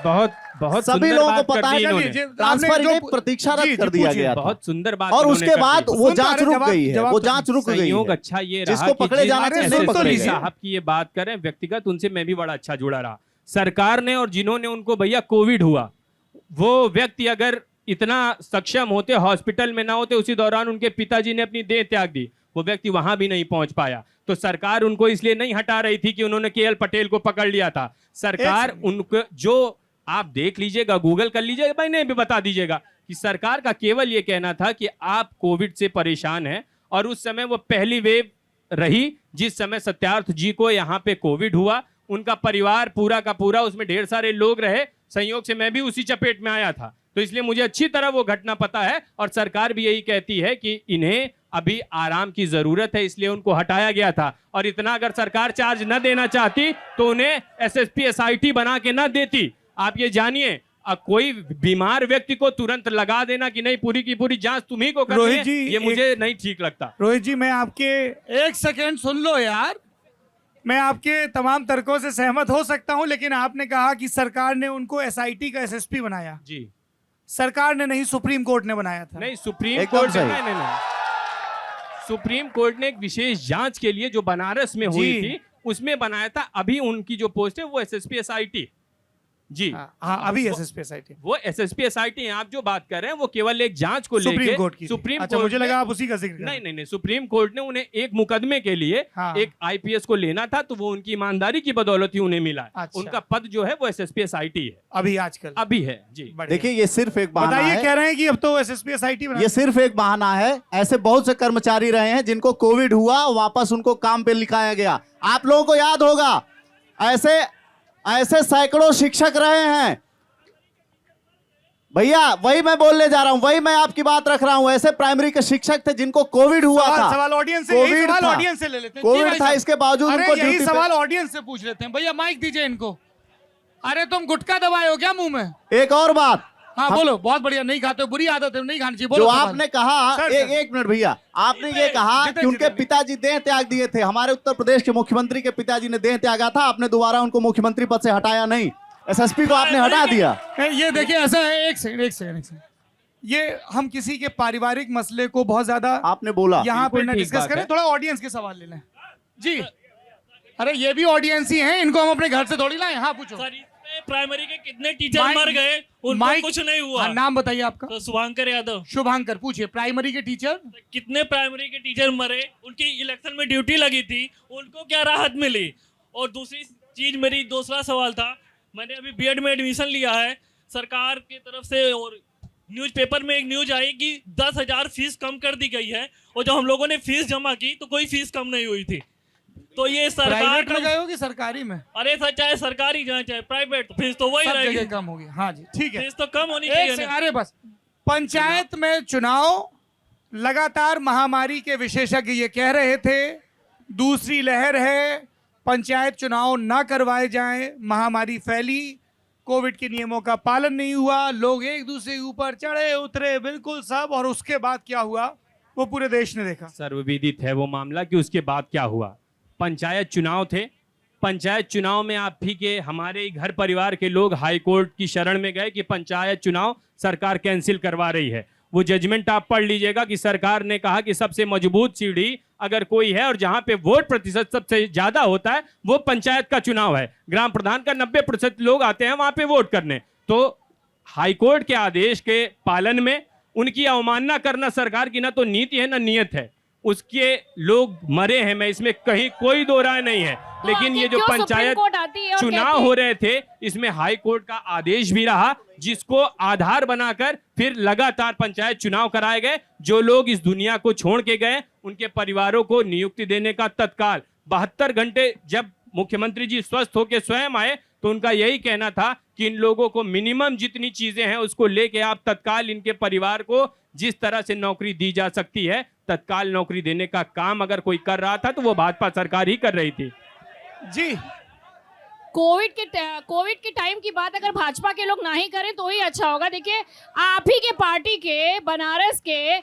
बहुत सभी सुंदर लोगों बात को कर पता दी है, इन्होंने। ट्रांसफर नहीं, प्रतीक्षारत कर दिया गया था। बहुत सुंदर बात, और उसके बाद वो जांच रुक गई है, वो जांच रुक गई संयोग है। अच्छा ये रहा जिसको पकड़े जाना चाहिए एसएसपी पकड़े गए। साहब की ये बात करें व्यक्तिगत, उनसे मैं भी बड़ा अच्छा जुड़ा रहा। सरकार ने और जिन्होंने उनको भैया कोविड हुआ, वो व्यक्ति अगर इतना सक्षम होते, हॉस्पिटल में ना होते, उसी दौरान उनके पिताजी ने अपनी देह त्याग दी, वो व्यक्ति वहां भी नहीं पहुंच पाया। तो सरकार उनको इसलिए नहीं हटा रही थी कि उन्होंने केएल पटेल को पकड़ लिया था। सरकार उनको, जो आप देख लीजिएगा, गूगल कर लीजिएगा, मैंने भी बता दीजिएगा कि सरकार का केवल ये कहना था कि आप कोविड से परेशान हैं, और उस समय वो पहली वेव रही जिस समय सत्यार्थ जी को यहाँ पे कोविड हुआ, उनका परिवार पूरा का पूरा, उसमें ढेर सारे लोग रहे, संयोग से मैं भी उसी चपेट में आया था। तो इसलिए मुझे अच्छी तरह वो घटना पता है और सरकार भी यही कहती है कि इन्हें अभी आराम की जरूरत है, इसलिए उनको हटाया गया था। और इतना अगर सरकार चार्ज न देना चाहती तो उन्हें एसएसपी एसआईटी बना के न देती। आप ये जानिए, कोई बीमार व्यक्ति को तुरंत लगा देना कि नहीं पूरी की पूरी जांच तुम्ही को करनी रोहित है, जी, ये मुझे नहीं ठीक लगता। रोहित जी, मैं आपके एक सेकंड सुन लो यार, मैं आपके तमाम तर्कों से सहमत हो सकता हूं, लेकिन आपने कहा कि सरकार ने उनको एसआईटी का एसएसपी बनाया। जी, सरकार ने नहीं, सुप्रीम कोर्ट ने बनाया था। नहीं सुप्रीम एकदम कोर्ट सही। नहीं, सुप्रीम कोर्ट ने एक विशेष जांच के लिए जो बनारस में हुई जी। थी उसमें बनाया था। अभी उनकी जो पोस्ट है वो एसएसपी एसआईटी। जी हाँ, अभी एसएसपी एसआईटी वो एसएसपी एसआईटी आप जो बात कर रहे हैं वो केवल एक जांच को सुप्रीम लेके कोर्ट की। सुप्रीम अच्छा, कोर्ट मुझे ने- लगा आप उसी का जिक्र कर रहे नहीं नहीं, सुप्रीम कोर्ट ने उन्हें एक मुकदमे के लिए हाँ। एक आईपीएस को लेना था, तो वो उनकी ईमानदारी की बदौलत ही उन्हें मिला है। अच्छा। उनका पद जो है वो एसएसपी एसआईटी है, अभी आजकल अभी है। जी, बढ़िया। देखिए ये सिर्फ एक बहाना बताइए, है, कह रहे हैं कि अब तो एसएसपी एसआईटी बना। ये सिर्फ एक बहाना है। ऐसे बहुत से कर्मचारी रहे हैं जिनको कोविड हुआ, वापस उनको काम पे लिखाया गया। आप लोगों को याद होगा, ऐसे ऐसे सैकड़ों शिक्षक रहे हैं भैया, वही मैं बोलने जा रहा हूं, वही मैं आपकी बात रख रहा हूं। ऐसे प्राइमरी के शिक्षक थे जिनको कोविड हुआ था। सवाल ऑडियंस से, यही कोविड सवाल था। ऑडियंस से ले लेते हैं। जी कोविड भाई था, साहब। इसके बावजूद अरे उनको यही ड्यूटी पे- सवाल ऑडियंस से पूछ लेते हैं। भैया माइक दीजिए इनको। अरे तुम गुटखा दबाए हो क्या मुंह में? एक और बात, हाँ बोलो। बहुत बढ़िया, नहीं खाते हो, बुरी आदत है, नहीं खानी चाहिए। जो बोलो सवाल। आपने कहा, सर, एक सर। एक मिनट भैया, आपने ये कहा जितेंद्र, कि उनके जितेंद्र। पिताजी देह त्याग दिए थे। हमारे उत्तर प्रदेश के मुख्यमंत्री के पिताजी ने देह त्यागा था, आपने दोबारा उनको मुख्यमंत्री पद से हटाया नहीं, एसएसपी को आपने हटा दिया। ये देखिए, ऐसा है, एक सेकंड, ये हम किसी के पारिवारिक मसले को बहुत ज्यादा आपने बोला यहाँ पे बिल्कुल ना ठीक डिस्कस बात करें, है। थोड़ा ऑडियंस के सवाल ले लें। जी, अरे ये भी ऑडियंस ही हैं, इनको हम अपने घर से थोड़ी लाएं। हाँ पूछो। सर इसमें प्राइमरी के कितने टीचर माइक- मर गए, उनको माइक- कुछ नहीं हुआ। हाँ, नाम बताइए आपका। तो शुभांकर यादव। शुभांकर, पूछिए। प्राइमरी के टीचर कितने प्राइमरी के टीचर मरे, उनकी इलेक्शन में ड्यूटी लगी थी, उनको क्या राहत मिली? और दूसरी चीज, मेरी दूसरा सवाल था, मैंने अभी बीएड में एडमिशन लिया है, सरकार की तरफ से और न्यूज़पेपर में एक न्यूज आई कि 10,000 फीस कम कर दी गई है, और जब हम लोगों ने फीस जमा की तो कोई फीस कम नहीं हुई थी। तो ये सरकार प्राइवेट में गए हो कि सरकारी में? अरे सर, चाहे सरकारी जाए चाहे प्राइवेट, फीस तो वही सब रहेगी। जगह कम होगी। हाँ जी, ठीक है। फीस तो कम होनी एक चाहिए से, ना। अरे बस, पंचायत में चुनाव लगातार, महामारी के विशेषज्ञ ये कह रहे थे दूसरी लहर है, पंचायत चुनाव ना करवाए जाएं, महामारी फैली, कोविड के नियमों का पालन नहीं हुआ, लोग एक दूसरे के ऊपर चढ़े उतरे, बिल्कुल सब। और उसके बाद क्या हुआ वो पूरे देश ने देखा। सर्वविदित है वो मामला कि उसके बाद क्या हुआ। पंचायत चुनाव थे, पंचायत चुनाव में आप भी के हमारे घर परिवार के लोग हाई कोर्ट की शरण में गए कि पंचायत चुनाव सरकार कैंसिल करवा रही है। वो जजमेंट आप पढ़ लीजिएगा कि सरकार ने कहा कि सबसे मजबूत सीढ़ी अगर कोई है और जहां पे वोट प्रतिशत सबसे ज्यादा होता है वो पंचायत का चुनाव है। ग्राम प्रधान का 90% लोग आते हैं वहां पे वोट करने। तो हाईकोर्ट के आदेश के पालन में उनकी अवमानना करना सरकार की ना तो नीति है ना नियत है। उसके लोग मरे हैं, मैं इसमें कहीं कोई दो राय नहीं है। लेकिन ये जो क्यों सुप्रीम पंचायत कोर्ट आती है और चुनाव कहती है- हो रहे थे, इसमें हाई कोर्ट का आदेश भी रहा, जिसको आधार बनाकर फिर लगातार पंचायत चुनाव कराए गए। जो लोग इस दुनिया को छोड़ के गए उनके परिवारों को नियुक्ति देने का तत्काल 72 घंटे, जब मुख्यमंत्री जी स्वस्थ होकर स्वयं आए तो उनका यही कहना था कि इन लोगों को मिनिमम जितनी चीजें हैं उसको लेके आप तत्काल इनके परिवार को जिस तरह से नौकरी दी जा सकती है तत्काल नौकरी देने का काम अगर कोई कर रहा था तो वो भाजपा सरकार ही कर रही थी। जी, कोविड के टाइम की बात अगर भाजपा के लोग ना ही करें तो ही अच्छा होगा। देखिए, आप ही के पार्टी के बनारस के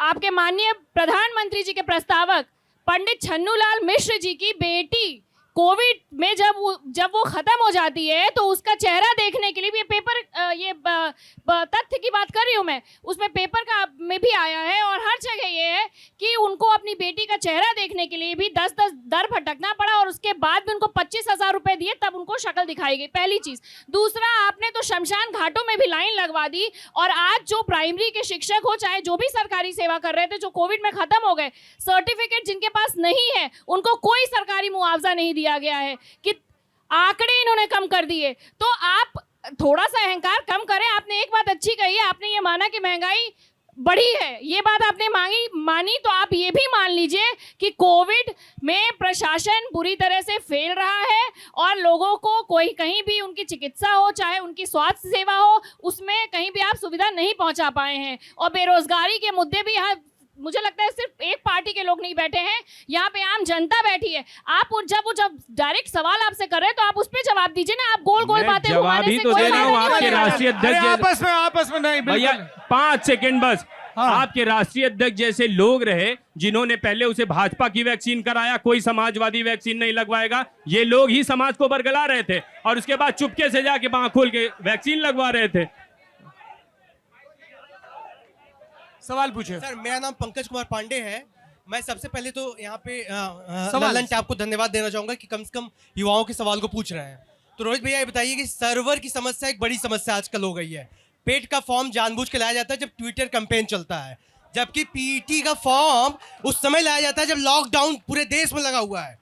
आपके माननीय प्रधानमंत्री जी के प्रस्तावक पंडित छन्नूलाल मिश्र जी की बेटी कोविड में जब वो खत्म हो जाती है तो उसका चेहरा देखने के लिए भी ये पेपर तथ्य की बात कर रही हूँ मैं, उसमें पेपर का में भी आया है और हर जगह ये है कि उनको अपनी बेटी का चेहरा देखने के लिए भी 10-10 दर भटकना पड़ा और उसके बाद भी उनको 25,000 रुपए दिए तब उनको शक्ल दिखाई गई। पहली चीज। दूसरा, आपने तो शमशान घाटों में भी लाइन लगवा दी और आज जो प्राइमरी के शिक्षक हो चाहे जो भी सरकारी सेवा कर रहे थे जो कोविड में खत्म हो गए, सर्टिफिकेट जिनके पास नहीं है उनको कोई सरकारी मुआवजा नहीं दिया गया है कि आंकड़े इन्होंने कम कर दिए। तो आप थोड़ा सा अहंकार कम करें। आपने एक बात अच्छी कही है, आपने ये माना कि महंगाई बढ़ी है, ये बात आपने मानी तो आप ये भी मान लीजिए कि कोविड में प्रशासन बुरी तरह से फेल रहा है और लोगों को कोई कहीं भी उनकी चिकित्सा हो, चाहे उनकी स्वास्थ्य सेवा हो, उसमें कहीं भी आप सुविधा नहीं पहुंचा पाए हैं। और बेरोजगारी के मुद्दे भी यहाँ मुझे लगता है सिर्फ एक पार्टी के लोग नहीं बैठे हैं, यहाँ पे आम जनता बैठी है। आप जब डायरेक्ट सवाल आपसे कर रहे हैं तो आप उस पर जवाब दीजिए ना। आप गोल गोल बातें जवाब घुमाने ही से तो कोई दे रहा फायदा हूँ। नहीं आपके होने वाला। राष्ट्रीय अध्यक्ष आपस में भैया बिल्कुल 5 सेकंड बस। हाँ। आपके राष्ट्रीय अध्यक्ष जैसे लोग रहे जिन्होंने पहले उसे भाजपा की वैक्सीन कराया, कोई समाजवादी वैक्सीन नहीं लगवाएगा, ये लोग ही समाज को बरगला रहे थे और उसके बाद चुपके से जाके बांह खोल के वैक्सीन लगवा रहे थे। सवाल पूछे। सर, मेरा नाम पंकज कुमार पांडे है। मैं सबसे पहले तो यहाँ पे सवाल। ललन टैप को धन्यवाद देना चाहूंगा कि कम से कम युवाओं के सवाल को पूछ रहे हैं। तो रोहित भैया ये बताइए कि सर्वर की समस्या एक बड़ी समस्या आजकल हो गई है। पेट का फॉर्म जानबूझ के लाया जाता है जब ट्विटर कैंपेन चलता है, जबकि पीटी का फॉर्म उस समय लाया जाता है जब लॉकडाउन पूरे देश में लगा हुआ है।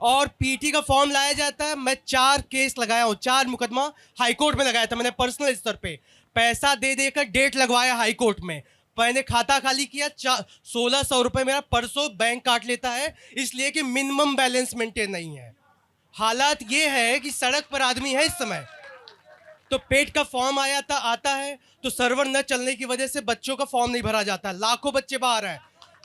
और पीटी का फॉर्म लाया जाता है। मैं 4 केस लगाया हूँ, 4 मुकदमा हाईकोर्ट में लगाया था मैंने पर्सनल स्तर पे। पैसा दे देकर डेट लगवाया हाईकोर्ट में। मैंने खाता खाली किया, 1600 रुपये मेरा परसों बैंक काट लेता है, इसलिए कि मिनिमम बैलेंस मेंटेन नहीं है। हालात ये है कि सड़क पर आदमी है इस समय। तो पेट का फॉर्म आता है तो सर्वर न चलने की वजह से बच्चों का फॉर्म नहीं भरा जाता, लाखों बच्चे बाहर हैं।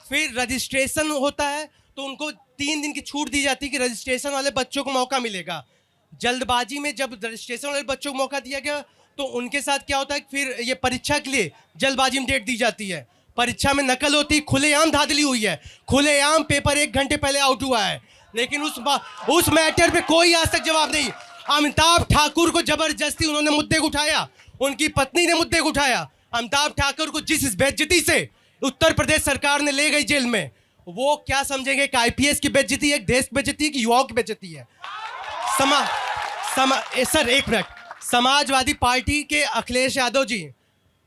फिर रजिस्ट्रेशन होता है तो उनको 3 दिन की छूट दी जाती है कि रजिस्ट्रेशन वाले बच्चों को मौका मिलेगा। जल्दबाजी में जब रजिस्ट्रेशन वाले बच्चों को मौका दिया गया तो उनके साथ क्या होता है, फिर ये परीक्षा के लिए जल्दबाजी में डेट दी जाती है। परीक्षा में नकल होती, खुलेआम धांधली हुई है, खुलेआम पेपर 1 घंटे पहले आउट हुआ है। लेकिन उस मैटर पे कोई आज तक जवाब नहीं। अमिताभ ठाकुर को जबरदस्ती उन्होंने मुद्दे को उठाया, उनकी पत्नी ने मुद्दे को उठाया। अमिताभ ठाकुर को जिस बेइज्जती से उत्तर प्रदेश सरकार ने ले गई जेल में, वो क्या समझेंगे कि आईपीएस की बेइज्जती है, देश की बेइज्जती है कि युवाओं की बेइज्जती है? सर एक मिनट, समाजवादी पार्टी के अखिलेश यादव जी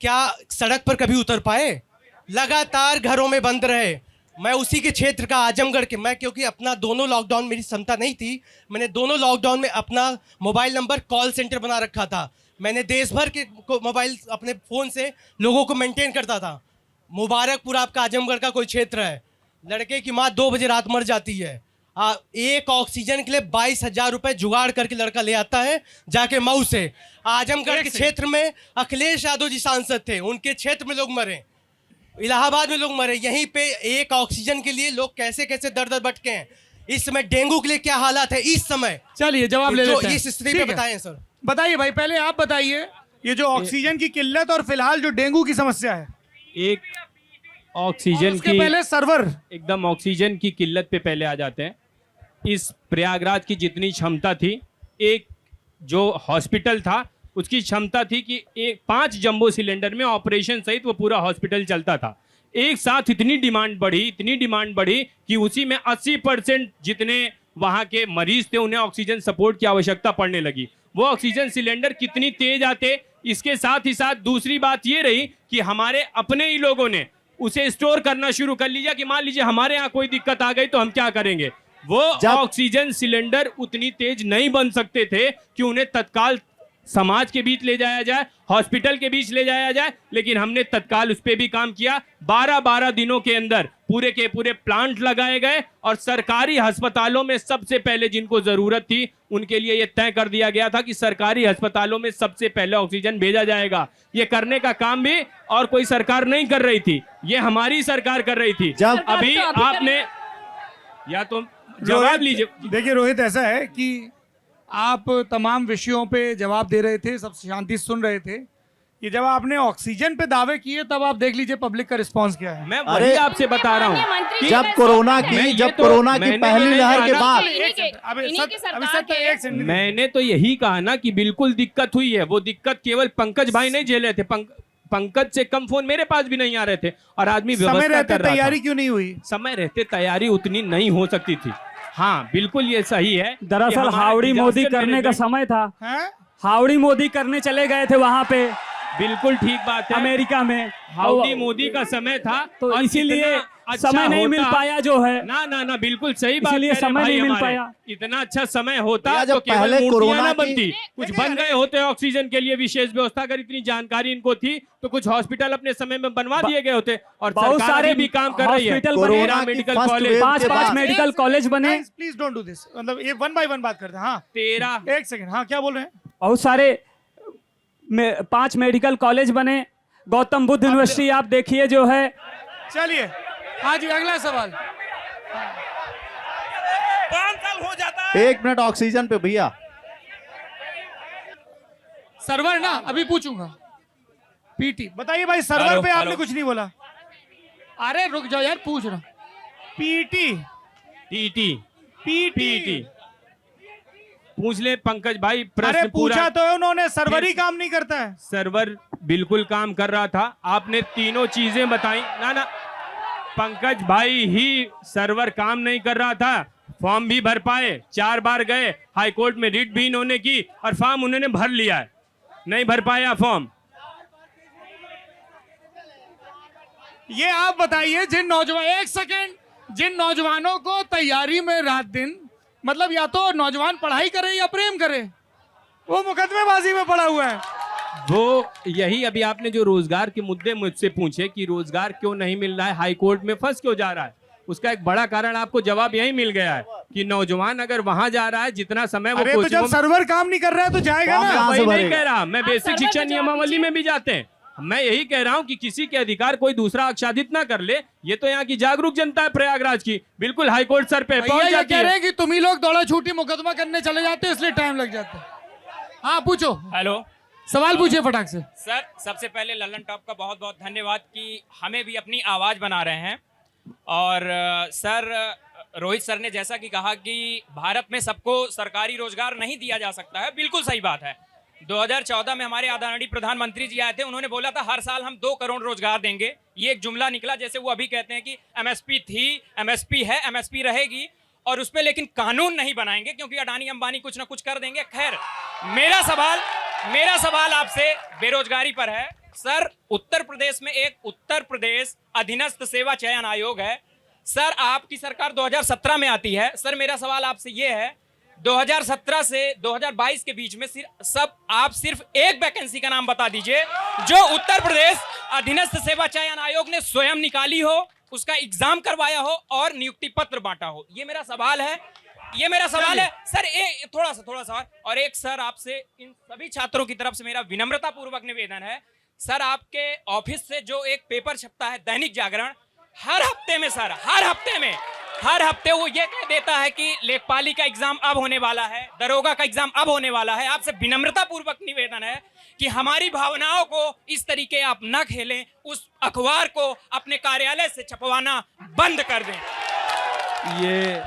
क्या सड़क पर कभी उतर पाए? लगातार घरों में बंद रहे। मैं उसी के क्षेत्र का आजमगढ़ के, मैं क्योंकि अपना दोनों लॉकडाउन मेरी क्षमता नहीं थी, मैंने दोनों लॉकडाउन में अपना मोबाइल नंबर कॉल सेंटर बना रखा था। मैंने देश भर के मोबाइल अपने फ़ोन से लोगों को मेंटेन करता था। मुबारकपुर आपका आजमगढ़ का कोई क्षेत्र है, लड़के की माँ 2 बजे रात मर जाती है। एक ऑक्सीजन के लिए 22,000 रुपये जुगाड़ करके लड़का ले आता है जाके मऊ से। आजमगढ़ के क्षेत्र में अखिलेश यादव जी सांसद थे, उनके क्षेत्र में लोग मरे, इलाहाबाद में लोग मरे। यहीं पे एक ऑक्सीजन के लिए लोग कैसे कैसे दर दर भटके हैं। इस समय डेंगू के लिए क्या हालात है इस समय, चलिए जवाब ले लेते हैं। इस स्थिति पे ठीक है। बताएं सर। बताइए भाई, पहले आप बताइए ये जो ऑक्सीजन की किल्लत और फिलहाल जो डेंगू की समस्या है। एक और ऑक्सीजन उसके की पहले सर्वर। एकदम ऑक्सीजन की किल्लत पे पहले आ जाते हैं। इस प्रयागराज की जितनी क्षमता थी, एक जो हॉस्पिटल था उसकी क्षमता थी कि 5 जंबो सिलेंडर में ऑपरेशन सहित वो पूरा हॉस्पिटल चलता था। एक साथ इतनी डिमांड बढ़ी कि उसी में 80% जितने वहाँ के मरीज थे उन्हें ऑक्सीजन सपोर्ट की आवश्यकता पड़ने लगी। वो ऑक्सीजन सिलेंडर कितनी तेज आते, इसके साथ ही साथ दूसरी बात ये रही कि हमारे अपने ही लोगों ने उसे स्टोर करना शुरू कर लिया कि मान लीजिए हमारे यहाँ कोई दिक्कत आ गई तो हम क्या करेंगे। वो ऑक्सीजन सिलेंडर उतनी तेज नहीं बन सकते थे कि उन्हें तत्काल समाज के बीच ले जाया जाए, हॉस्पिटल के बीच ले जाया जाए, लेकिन हमने तत्काल उस पर भी काम किया। 12 दिनों के अंदर पूरे के पूरे प्लांट लगाए गए और सरकारी अस्पतालों में सबसे पहले जिनको जरूरत थी उनके लिए यह तय कर दिया गया था कि सरकारी अस्पतालों में सबसे पहले ऑक्सीजन भेजा जाएगा। ये करने का काम भी और कोई सरकार नहीं कर रही थी, ये हमारी सरकार कर रही थी। अभी आपने या तो जवाब लीजिए। देखिए रोहित, ऐसा है कि आप तमाम विषयों पे जवाब दे रहे थे, सब शांति से सुन रहे थे। ये जब आपने ऑक्सीजन पे दावे किए तब आप देख लीजिए पब्लिक का रिस्पांस क्या है। मैं वही आपसे बता रहा हूँ कि जब कोरोना की पहली लहर के बाद मैंने तो यही कहा ना कि बिल्कुल दिक्कत हुई है। वो दिक्कत केवल पंकज भाई नहीं झेले थे, पंकज से कम फोन मेरे पास भी नहीं आ रहे थे और आदमी समय रहते तैयारी क्यों नहीं हुई? समय रहते तैयारी उतनी नहीं हो सकती थी। हाँ बिल्कुल ये सही है। दरअसल हावड़ी मोदी करने का समय था, हावड़ी मोदी करने चले गए थे वहां पे, बिल्कुल ठीक बात है, अमेरिका में हाउडी मोदी का समय था तो इसीलिए अच्छा समय नहीं मिल होता- पाया जो है, ना ना ना, बिल्कुल सही बात इसीलिए कह रहे समय भाई नहीं मिल हमारे। पाया। इतना अच्छा समय होता भैया, तो जब केवल पहले मूर्तियां कोरोना ना की- बनती, कुछ बन गए होते ऑक्सीजन के लिए विशेष व्यवस्था। अगर इतनी जानकारी इनको थी तो कुछ हॉस्पिटल अपने समय में बनवा दिए गए होते। और बहुत सरकार सारे अभी भी काम कर रही है। हॉस्पिटल बने, कोरोना तेरह की मेडिकल फर्स्ट कॉलेज, वेव पांच के पांच बाद- मेडिकल कॉलेज बने, प्लीज डोंट डू दिस, मतलब ये 1 by 1 बात करते हैं। हाँ 13 एक सेकंड, हाँ क्या बोल रहे हैं? बहुत सारे 5 मेडिकल कॉलेज बने। गौतम बुद्ध यूनिवर्सिटी आप देखिए जो है, चलिए हाँ जी, अगला सवाल। 5 साल हो जाता है। 1 मिनट ऑक्सीजन पे भैया। सर्वर ना अभी पूछूंगा। पीटी बताइए भाई, सर्वर हेलो, पे आपने हेलो। कुछ नहीं बोला। अरे रुक जाओ यार, पूछ रहा हूं। पीटी टीटी पीटी पीटी पूछ ले पंकज भाई, अरे प्रश्न पूछा पूरा। तो है उन्होंने, सर्वर ही काम नहीं करता है। सर्वर बिल्कुल काम कर रहा था, आपने तीनों चीजें बताई। ना ना पंकज भाई ही सर्वर काम नहीं कर रहा था, फॉर्म भी भर पाए, 4 बार गए हाई कोर्ट में, रिट भी इन्होंने की और फॉर्म उन्होंने भर लिया है, नहीं भर पाया फॉर्म। ये आप बताइए, जिन नौजवान, एक सेकेंड, जिन नौजवानों को तैयारी में रात दिन, मतलब या तो नौजवान पढ़ाई करे या प्रेम करे, वो मुकदमेबाजी में पड़ा हुआ है। वो यही अभी आपने जो रोजगार के मुद्दे मुझसे पूछे कि रोजगार क्यों नहीं मिल रहा है, हाई कोर्ट में फंस क्यों जा रहा है, उसका एक बड़ा कारण आपको जवाब यही मिल गया है कि नौजवान अगर वहां जा रहा है, जितना समय वो अरे तो कोचिंगों जब में- सर्वर काम नहीं कर रहा है तो जाएगा फॉर्म ना। कहाँ से वही नहीं भरेगा? कह रहा मैं, बेसिक सर्वर शिक्षा पे जवाब नियमावली दीजिए। में भी जाते हैं। मैं यही कह रहा हूं कि किसी के अधिकार कोई दूसरा आच्छादित ना कर ले। ये तो यहाँ की जागरूक जनता है प्रयागराज की, बिल्कुल हाईकोर्ट सर पे भैया पहुंच ये जाती कह रहे है। हैं कि तुम ही लोग दौड़ा छूटी मुकदमा करने चले जाते हो, इसलिए टाइम लग जाता है। हाँ पूछो, हेलो सवाल पूछिए फटाक से। सर, सबसे पहले लल्लन टॉप का बहुत बहुत धन्यवाद कि हमें भी अपनी आवाज़ बना रहे हैं। और सर, रोहित सर ने जैसा कि कहा कि भारत में सबको सरकारी रोजगार नहीं दिया जा सकता है, बिल्कुल सही बात है। 2014 में हमारे आदरणीय प्रधानमंत्री जी आए थे, उन्होंने बोला था हर साल हम 2 करोड़ रोजगार देंगे। ये एक जुमला निकला, जैसे वो अभी कहते हैं कि एमएसपी थी, एमएसपी है, एमएसपी रहेगी, और उस पर लेकिन कानून नहीं बनाएंगे क्योंकि अडानी अंबानी कुछ ना कुछ कर देंगे। खैर, मेरा सवाल आपसे बेरोजगारी पर है। सर, उत्तर प्रदेश में एक उत्तर प्रदेश अधीनस्थ सेवा चयन आयोग है। सर, आपकी सरकार 2017 में आती है। सर, मेरा सवाल आपसे ये है, 2017 से 2022 के बीच में आप सिर्फ एक वैकेंसी का नाम बता दीजिए जो उत्तर प्रदेश अधीनस्थ सेवा चयन आयोग ने स्वयं निकाली हो, उसका एग्जाम करवाया हो और नियुक्ति पत्र बांटा हो। ये मेरा सवाल है, सर। थोड़ा सा और एक सर, आपसे इन सभी छात्रों की तरफ से मेरा विनम्रता पूर्वक निवेदन है। सर, आपके ऑफिस से जो एक पेपर छपता है दैनिक जागरण, हर हफ्ते वो ये कह देता है कि लेखपाली का एग्जाम अब होने वाला है, दरोगा का एग्जाम अब होने वाला है। आपसे विनम्रता पूर्वक निवेदन है कि हमारी भावनाओं को इस तरीके आप न खेलें, उस अखबार को अपने कार्यालय से छपवाना बंद कर दें। ये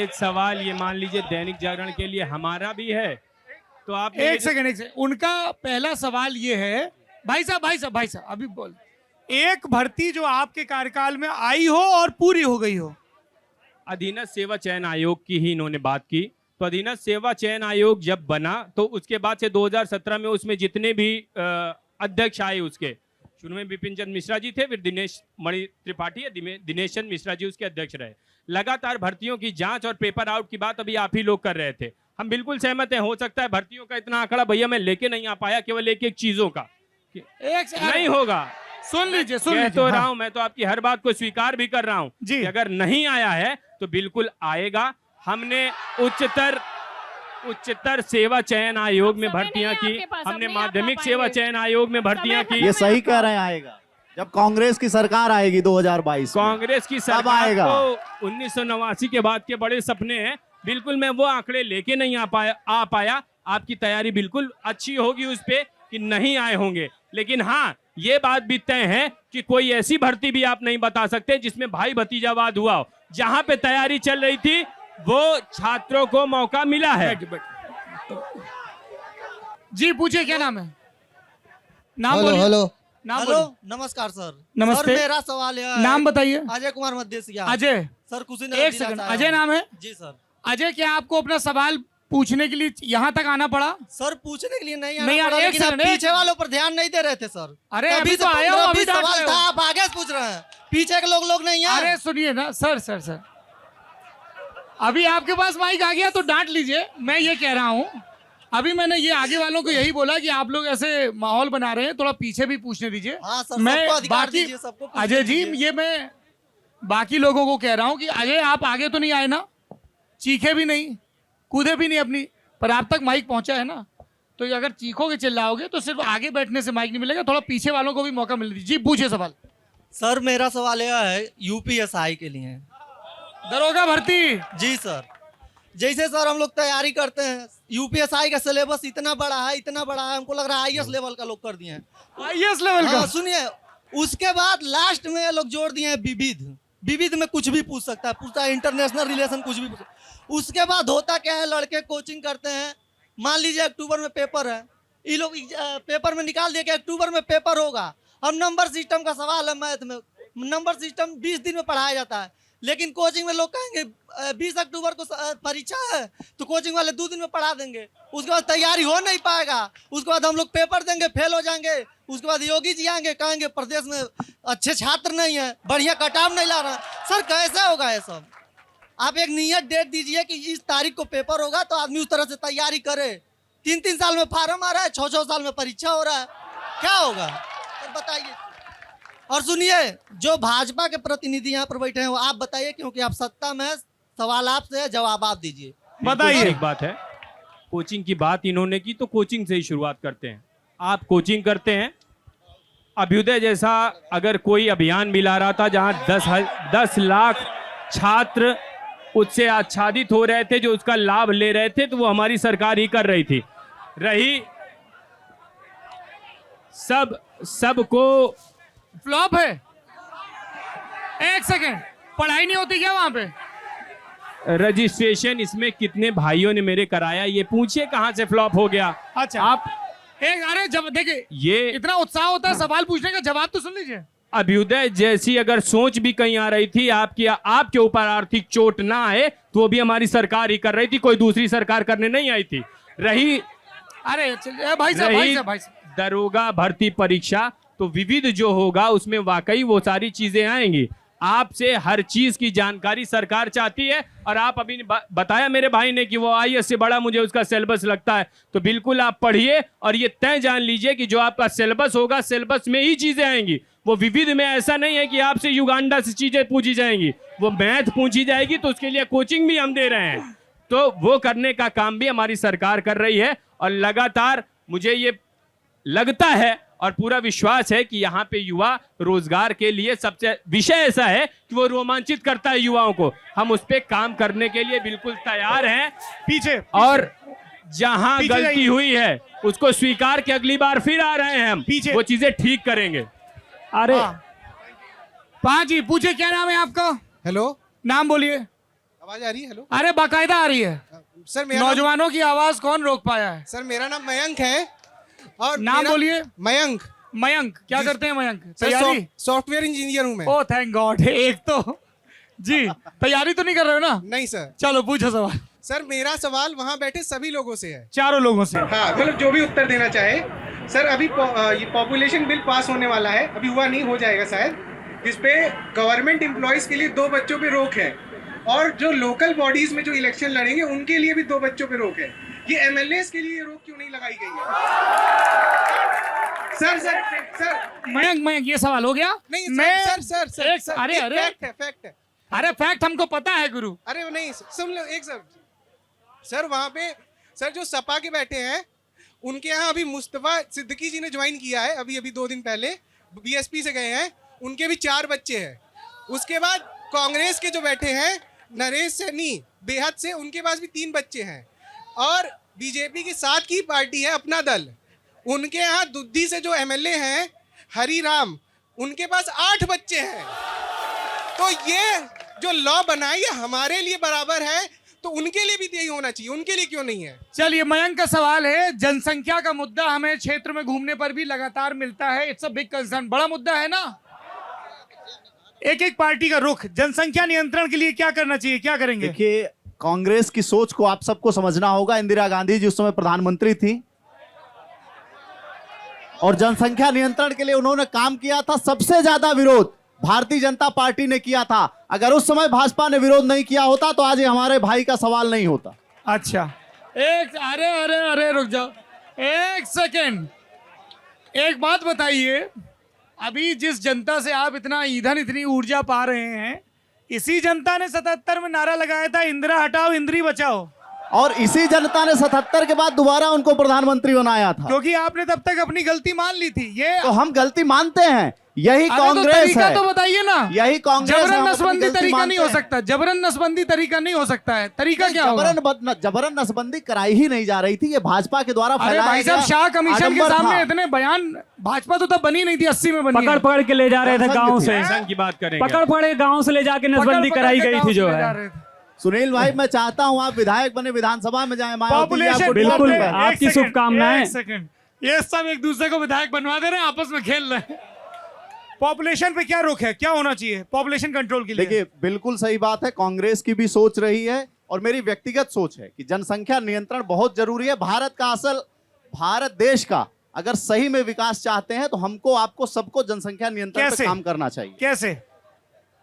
एक सवाल, ये मान लीजिए दैनिक जागरण के लिए हमारा भी है, तो आप एक सेकंड, उनका पहला सवाल ये है, भाई साहब अभी बोल, एक भर्ती जो आपके कार्यकाल में आई हो और पूरी हो गई हो। अधीनस्थ सेवा चयन आयोग की ही इन्होंने बात की। तो अधीनस्थ सेवा चयन आयोग जब बना तो उसके बाद से 2017 में उसमें जितने भी अध्यक्ष आए, उसके शुरू में विपिन चंद्र मिश्रा जी थे, फिर दिनेश मणि त्रिपाठी या दिनेश चंद्र मिश्रा जी उसके अध्यक्ष रहे। लगातार भर्तियों की जांच और पेपर आउट की बात अभी आप ही लोग कर रहे थे। हम बिल्कुल सहमत हैं, हो सकता है भर्तियों का इतना आंकड़ा भैया मैं लेके नहीं आ पाया, केवल एक चीजों का नहीं होगा। सुन लीजिए तो रहा हूं, मैं तो आपकी हर बात को स्वीकार भी कर रहा हूं जी। कि अगर नहीं आया है तो बिल्कुल आएगा। हमने उच्चतर सेवा चयन आयोग में समय भर्तियां नहीं है की, आपके पास, हमने अब नहीं आप माध्यमिक ला सेवा पाएंगे। चयन आयोग में भर्तियां समय की। ये सही कह रहे हैं, आएगा जब कांग्रेस की सरकार आएगी 2022 में। कांग्रेस की सरकार आएगा? को 1989 के बाद के बड़े सपने हैं, बिल्कुल मैं वो आंकड़े लेके नहीं आ पाया। आपकी तैयारी बिल्कुल अच्छी होगी उस पे कि नहीं आए होंगे, लेकिन हाँ ये बात भी तय है कि कोई ऐसी भर्ती भी आप नहीं बता सकते जिसमें भाई भतीजावाद हुआ हो। जहां पे तैयारी चल रही थी वो छात्रों को मौका मिला है। जी पूछिए, क्या नाम है? नाम हेलो बोलिए। हेलो नाम हेलो, बोलिए। नमस्कार सर। नमस्ते। सर, मेरा सवाल यह है, नाम बताइए। अजय कुमार मध्यसिया। अजय, सर, कुशीनगर एक जिला सेकंड, से आया अजय हूं। नाम है? जी सर। अजय, क्या आपको अपना सवाल पूछने के लिए यहाँ तक आना पड़ा? सर पूछने के लिए नहीं नहीं आना यार, पड़ा, एक लेकिन आप सेकंड, पीछे वालों पर ध्यान नहीं दे रहे थे सर। अरे अभी तभी तो आया हूँ, अभी 15-20 डांट सवाल रहे था, हो। आप आगे से पूछ रहे हैं, पीछे के लोग नहीं आए। अरे सुनिए ना सर, अभी आपके पास माइक आ गया तो डांट लीजिए। मैं ये कह रहा हूँ, अभी मैंने ये आगे वालों को यही बोला कि आप लोग ऐसे माहौल बना रहे हैं, थोड़ा पीछे भी पूछने दीजिए। हाँ सर, मैं सबको अधिकार बाकी दीजिए, सबको पूछने अजय जी, दीजिए। ये मैं बाकी लोगों को कह रहा हूँ कि अजय आप आगे तो नहीं आए ना, चीखे भी नहीं, कूदे भी नहीं अपनी, पर आप तक माइक पहुंचा है ना, तो ये अगर चीखोगे चिल्लाओगे तो सिर्फ आगे बैठने से माइक नहीं मिलेगा, थोड़ा पीछे वालों को भी मौका मिल दीजिए। जी पूछिए सवाल। सर मेरा सवाल यह है यूपीएसआई के लिए। दरोगा भर्ती। जी सर, जैसे सर हम लोग तैयारी करते हैं, यूपीएसआई का सिलेबस इतना बड़ा है, हमको लग रहा है आईएएस लेवल का लोग कर दिए हैं। आईएएस लेवल का? हाँ सुनिए, उसके बाद लास्ट में ये लोग जोड़ दिए हैं विविध में कुछ भी पूछ सकता है, पूछता है इंटरनेशनल रिलेशन, कुछ भी पूछ। उसके बाद होता क्या है, लड़के कोचिंग करते हैं, मान लीजिए अक्टूबर में पेपर है, ये लोग पेपर में निकाल दिया कि अक्टूबर में पेपर होगा। अब नंबर सिस्टम का सवाल है, मैथ में नंबर सिस्टम 20 दिन में पढ़ाया जाता है, लेकिन कोचिंग में लोग कहेंगे 20 अक्टूबर को परीक्षा है, तो कोचिंग वाले 2 दिन में पढ़ा देंगे, उसके बाद तैयारी हो नहीं पाएगा, उसके बाद हम लोग पेपर देंगे, फेल हो जाएंगे, उसके बाद योगी जी आएंगे, कहेंगे प्रदेश में अच्छे छात्र नहीं है, बढ़िया कटाव नहीं ला रहा। सर कैसे होगा ये सब? आप एक नियत डेट दीजिए कि इस तारीख को पेपर होगा, तो आदमी उस तरह से तैयारी करे। 3-3 साल में फार्म आ रहा है, 6-6 साल में परीक्षा हो रहा है, क्या होगा? तो बताइए। और सुनिए, जो भाजपा के प्रतिनिधि यहाँ पर बैठे हैं वो आप बताइए, क्योंकि आप सत्ता में, सवाल आपसे है, जवाब आप दीजिए। बताइए। एक बात है, कोचिंग की बात इन्होंने की तो कोचिंग से ही शुरुआत करते हैं। आप कोचिंग करते हैं, अभ्युदय जैसा अगर कोई अभियान मिला रहा था जहां 10 लाख छात्र उससे आच्छादित हो रहे थे, जो उसका लाभ ले रहे थे, तो वो हमारी सरकार ही कर रही थी। रही सबको फ्लॉप है। एक सेकंड, पढ़ाई नहीं होती क्या वहां पे? रजिस्ट्रेशन इसमें कितने भाइयों ने मेरे कराया, ये पूछिए कहां से फ्लॉप हो गया। अच्छा आप एक, अरे जब देखिए ये इतना उत्साह होता है सवाल पूछने का, जवाब तो सुन लीजिए। अभ्युदय जैसी अगर सोच भी कहीं आ रही थी, आपके ऊपर आर्थिक चोट ना आए, तो वो भी हमारी सरकार ही कर रही थी, कोई दूसरी सरकार करने नहीं आई थी। रही अरे भाई साहब दरोगा भर्ती परीक्षा, तो विविध जो होगा उसमें वाकई वो सारी चीजें आएंगी। आपसे हर चीज की जानकारी सरकार चाहती है, और आप अभी बताया मेरे भाई ने कि वो आईएएस से बड़ा मुझे उसका सिलेबस लगता है, तो बिल्कुल आप पढ़िए और ये तय जान लीजिए कि जो आपका सिलेबस होगा, सिलेबस में ही चीजें आएंगी। वो विविध में ऐसा नहीं है कि आपसे युगांडा से चीजें पूछी जाएंगी, वो मैथ पूछी जाएगी, तो उसके लिए कोचिंग भी हम दे रहे हैं, तो वो करने का काम भी हमारी सरकार कर रही है। और लगातार मुझे ये लगता है और पूरा विश्वास है कि यहाँ पे युवा रोजगार के लिए सबसे विषय ऐसा है कि वो रोमांचित करता है युवाओं को। हम उस पर काम करने के लिए बिल्कुल तैयार हैं। पीछे और जहां पीछे गलती जाइए। हुई है उसको स्वीकार के अगली बार फिर आ रहे हैं हम, पीछे। वो चीजें ठीक करेंगे। अरे हाँ जी, पूछे क्या नाम है आपका? हेलो, नाम बोलिए। आवाज आ रही है? हेलो अरे बाकायदा आ रही है। सर, मेरा नौजवानों की आवाज कौन रोक पाया है? सर मेरा नाम मयंक है। और नाम बोलिए। मयंक। मयंक, क्या करते हैं मयंक? सर तैयारी? सॉफ्टवेयर इंजीनियर हूँ मैं। ओ थैंक गॉड, एक तो जी तैयारी तो नहीं कर रहे हो ना? नहीं सर। चलो पूछो सवाल। सर मेरा सवाल वहाँ बैठे सभी लोगों से है। चारों लोगों से। हाँ, मतलब जो भी उत्तर देना चाहे। सर अभी ये पॉपुलेशन बिल पास होने वाला है, अभी हुआ नहीं, हो जाएगा शायद, जिसपे गवर्नमेंट एम्प्लॉयज के लिए 2 बच्चों पे रोक है, और जो लोकल बॉडीज में जो इलेक्शन लड़ेंगे उनके लिए भी 2 बच्चों पे रोक है। ये एमएलएस के लिए रोक क्यों नहीं लगाई गई है? सर मयंक ये सवाल हो गया? नहीं सर, अरे फैक्ट है। अरे फैक्ट हमको पता है गुरु। अरे नहीं सुन लो एक सर वहाँ पे सर जो सपा के बैठे हैं उनके यहाँ अभी मुस्तफा सिद्दीकी जी ने ज्वाइन किया है, अभी 2 दिन पहले बीएसपी से गए हैं, उनके भी 4 बच्चे हैं। उसके बाद कांग्रेस के जो बैठे हैं नरेश सैनी बेहद से, उनके पास भी 3 बच्चे हैं। और बीजेपी के साथ की पार्टी है अपना दल, उनके यहाँ दुद्धी से जो एमएलए हैं हरी राम, उनके पास 8 बच्चे हैं। तो ये जो लॉ बनाई है हमारे लिए बराबर है, तो उनके लिए भी यही होना चाहिए, उनके लिए क्यों नहीं है? चलिए मयंक का सवाल है, जनसंख्या का मुद्दा हमें क्षेत्र में घूमने पर भी लगातार मिलता है, इट्स अ बिग कंसर्न, बड़ा मुद्दा है ना। एक पार्टी का रुख, जनसंख्या नियंत्रण के लिए क्या करना चाहिए, क्या करेंगे? देखिए कांग्रेस की सोच को आप सबको समझना होगा। इंदिरा गांधी जी उस समय प्रधानमंत्री थी और जनसंख्या नियंत्रण के लिए उन्होंने काम किया था। सबसे ज्यादा विरोध भारतीय जनता पार्टी ने किया था। अगर उस समय भाजपा ने विरोध नहीं किया होता तो आज ये हमारे भाई का सवाल नहीं होता। अच्छा, एक अरे अरे अरे रुक जाओ एक सेकेंड, एक बात बताइए, अभी जिस जनता से आप इतना ईंधन इतनी ऊर्जा पा रहे हैं, इसी जनता ने 77 में नारा लगाया था इंदिरा हटाओ इंदिरी बचाओ, और इसी जनता ने 77 के बाद दोबारा उनको प्रधानमंत्री बनाया था, क्योंकि आपने तब तक अपनी गलती मान ली थी। ये तो हम गलती मानते हैं। यही तो कांग्रेस तरीका है। तो बताइए ना। यही कांग्रेस है, जबरन हम अपनी नसबंदी गलती तरीका मानते नहीं हो हैं। सकता, जबरन नसबंदी तरीका नहीं हो सकता है। तरीका क्या होगा? जबरन नसबंदी कराई ही नहीं जा रही थी, ये भाजपा के द्वारा अरे फैलाया भाई साहब, गया शाह कमीशन के आडंबर सामने था। इतने बयान, भाजपा तो तब बनी नहीं थी, 80 में बनी पकड़ है। पकड़ के ले जा रहे थे गांव से, संघ की बात करेंगे। पकड़ पकड़ गांव से ले जाके नसबंदी पकड़-पकड़ कराई के गई गाँव थी से जो ले जा है। रहे थे। सुनील भाई, मैं चाहता हूं आप विधायक बने, विधानसभा में जाएं। पॉपुलेशन बिल्कुल, एक आपकी सेकंड, शुभकामनाएं। एक सेकंड, ये सब एक दूसरे को विधायक बनवा दे रहे हैं, आपस में खेल रहे हैं। पॉपुलेशन पे क्या रुख है, क्या होना चाहिए पॉपुलेशन कंट्रोल के लिए? देखिए, बिल्कुल सही बात है। कांग्रेस की भी सोच रही है और मेरी व्यक्तिगत सोच है कि जनसंख्या नियंत्रण बहुत जरूरी है। भारत देश का अगर सही में विकास चाहते हैं तो हमको, आपको, सबको जनसंख्या नियंत्रण कैसे? पे काम करना चाहिए। कैसे? ये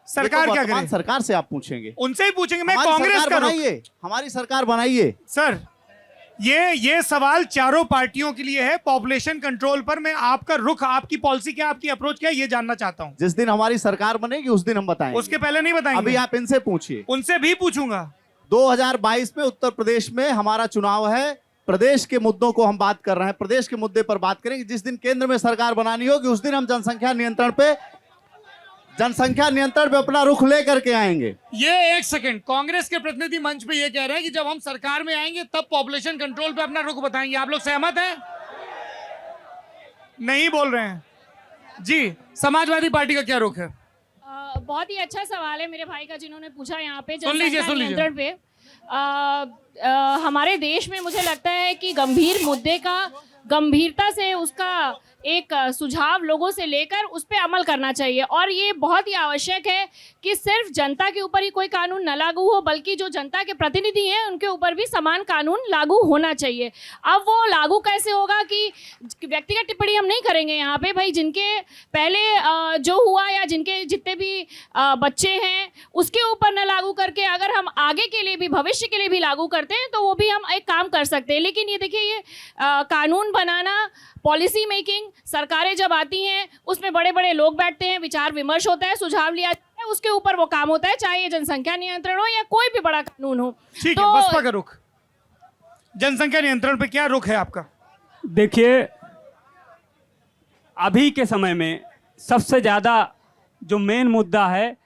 सरकार तो क्या वर्तमान करे? सरकार से आप पूछेंगे, उनसे ही पूछेंगे। मैं हमारी कांग्रेस सरकार का रुख, बनाइए, हमारी सरकार बनाइए। सर ये सवाल चारों पार्टियों के लिए है। पॉपुलेशन कंट्रोल पर मैं आपका रुख, आपकी पॉलिसी क्या, आपकी अप्रोच क्या है, ये जानना चाहता हूं। जिस दिन हमारी सरकार बनेगी उस दिन हम बताएंगे। उसके पहले नहीं बताएंगे? अभी आप इनसे पूछिए। उनसे भी पूछूंगा। 2022 में उत्तर प्रदेश में हमारा चुनाव है। प्रदेश के मुद्दों को हम बात कर रहे हैं, प्रदेश के मुद्दे पर बात करेंगे। जिस दिन केंद्र में सरकार बनानी होगी उस दिन हम जनसंख्या नियंत्रण पे अपना रुख लेकर के आएंगे। ये एक सेकंड, कांग्रेस के प्रतिनिधि मंच पे ये कह रहे हैं कि जब हम सरकार में आएंगे तब पॉपुलेशन कंट्रोल पे अपना रुख बताएंगे। आप लोग सहमत हैं? नहीं बोल रहे हैं जी। समाजवादी पार्टी का क्या रुख है? बहुत ही अच्छा सवाल है मेरे भाई का जिन्होंने पूछा यहाँ पे सुन लीजिए, जनसंख्या सुन लीजिए। नियंत्रण पे। हमारे देश में मुझे लगता है कि गंभीर मुद्दे का गंभीरता से उसका एक सुझाव लोगों से लेकर उस पर अमल करना चाहिए, और ये बहुत ही आवश्यक है कि सिर्फ जनता के ऊपर ही कोई कानून न लागू हो, बल्कि जो जनता के प्रतिनिधि हैं उनके ऊपर भी समान कानून लागू होना चाहिए। अब वो लागू कैसे होगा कि व्यक्तिगत टिप्पणी हम नहीं करेंगे यहाँ पे भाई। जिनके पहले जो हुआ या जिनके जितने भी बच्चे हैं उसके ऊपर न लागू करके अगर हम आगे के लिए भी, भविष्य के लिए भी लागू करते हैं तो वो भी हम एक काम कर सकते हैं। लेकिन ये देखिए, ये कानून बनाना, पॉलिसी मेकिंग, सरकारें जब आती हैं उसमें बड़े बड़े लोग बैठते हैं, विचार विमर्श होता है, सुझाव लिया जाता है, उसके ऊपर वो काम होता है, चाहे ये जनसंख्या नियंत्रण हो या कोई भी बड़ा कानून हो। ठीक है, बसपा का रुख, जनसंख्या नियंत्रण पे क्या रुख है आपका? देखिए, अभी के समय में सबसे ज्यादा जो मेन मुद्दा है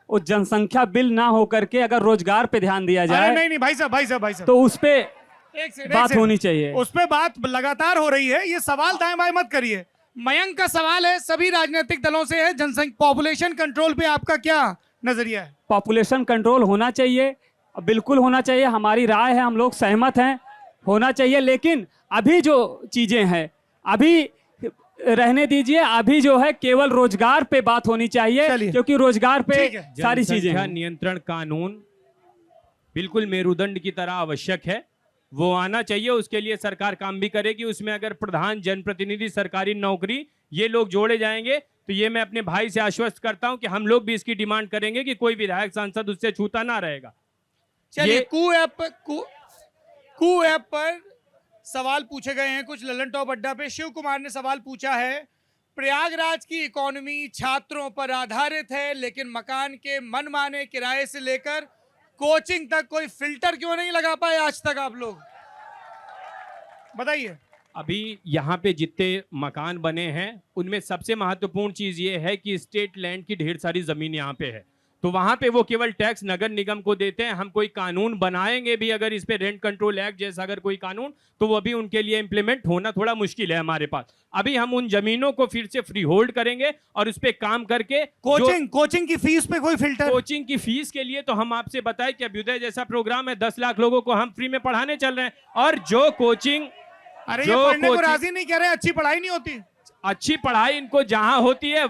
वो जनसंख्या बिल ना होकर के अगर रोजगार पे ध्यान दिया अरे जाए नहीं भाई साहब, तो उस पे एक सेकंड, बात होनी चाहिए। उस पे बात लगातार हो रही है। ये सवाल दाएं बाएं मत करिए। मयंक का सवाल है, सभी राजनीतिक दलों से है, जनसंख्या पॉपुलेशन कंट्रोल पे आपका क्या नजरिया है? पॉपुलेशन कंट्रोल होना चाहिए, बिल्कुल होना चाहिए, हमारी राय है, हम लोग सहमत हैं, होना चाहिए। लेकिन अभी जो चीजें हैं अभी रहने दीजिए। अभी जो है केवल रोजगार पे बात होनी चाहिए, क्योंकि रोजगार पे सारी चीजें जनसंख्या हैं। नियंत्रण कानून बिल्कुल मेरुदंड की तरह आवश्यक है, वो आना चाहिए। उसके लिए सरकार काम भी करेगी। उसमें अगर प्रधान, जनप्रतिनिधि, सरकारी नौकरी, ये लोग जोड़े जाएंगे तो ये मैं अपने भाई से आश्वस्त करता हूं कि हम लोग भी इसकी डिमांड करेंगे कि कोई विधायक सांसद उससे छूता ना रहेगा। चलिए, कू ऐप पर सवाल पूछे गए हैं कुछ। ललन टॉप अड्डा पे शिव कुमार ने सवाल पूछा है, प्रयागराज की इकोनॉमी छात्रों पर आधारित है, लेकिन मकान के मनमाने किराए से लेकर कोचिंग तक कोई फिल्टर क्यों नहीं लगा पाए आज तक आप लोग? बताइए। अभी यहाँ पे जितने मकान बने हैं उनमें सबसे महत्वपूर्ण चीज ये है कि स्टेट लैंड की ढेर सारी जमीन यहाँ पे है, तो वहां पे वो केवल टैक्स नगर निगम को देते हैं। हम कोई कानून बनाएंगे भी अगर इस पे, रेंट कंट्रोल एक्ट जैसा अगर कोई कानून, तो वो भी उनके लिए इंप्लीमेंट होना थोड़ा मुश्किल है हमारे पास। अभी हम उन जमीनों को फिर से फ्री होल्ड करेंगे और उस पे काम करके कोचिंग की फीस पे कोई फिल्टर? कोचिंग की फीस के लिए तो हम आपसे बताएं कि अभ्युदय जैसा प्रोग्राम है, 10 लाख लोगों को हम फ्री में पढ़ाने चल रहे हैं। और जो कोचिंग, अरे ये पढ़ने को राजी नहीं कह रहे, अच्छी पढ़ाई नहीं होती। अच्छी पढ़ाई इनको जहां होती है,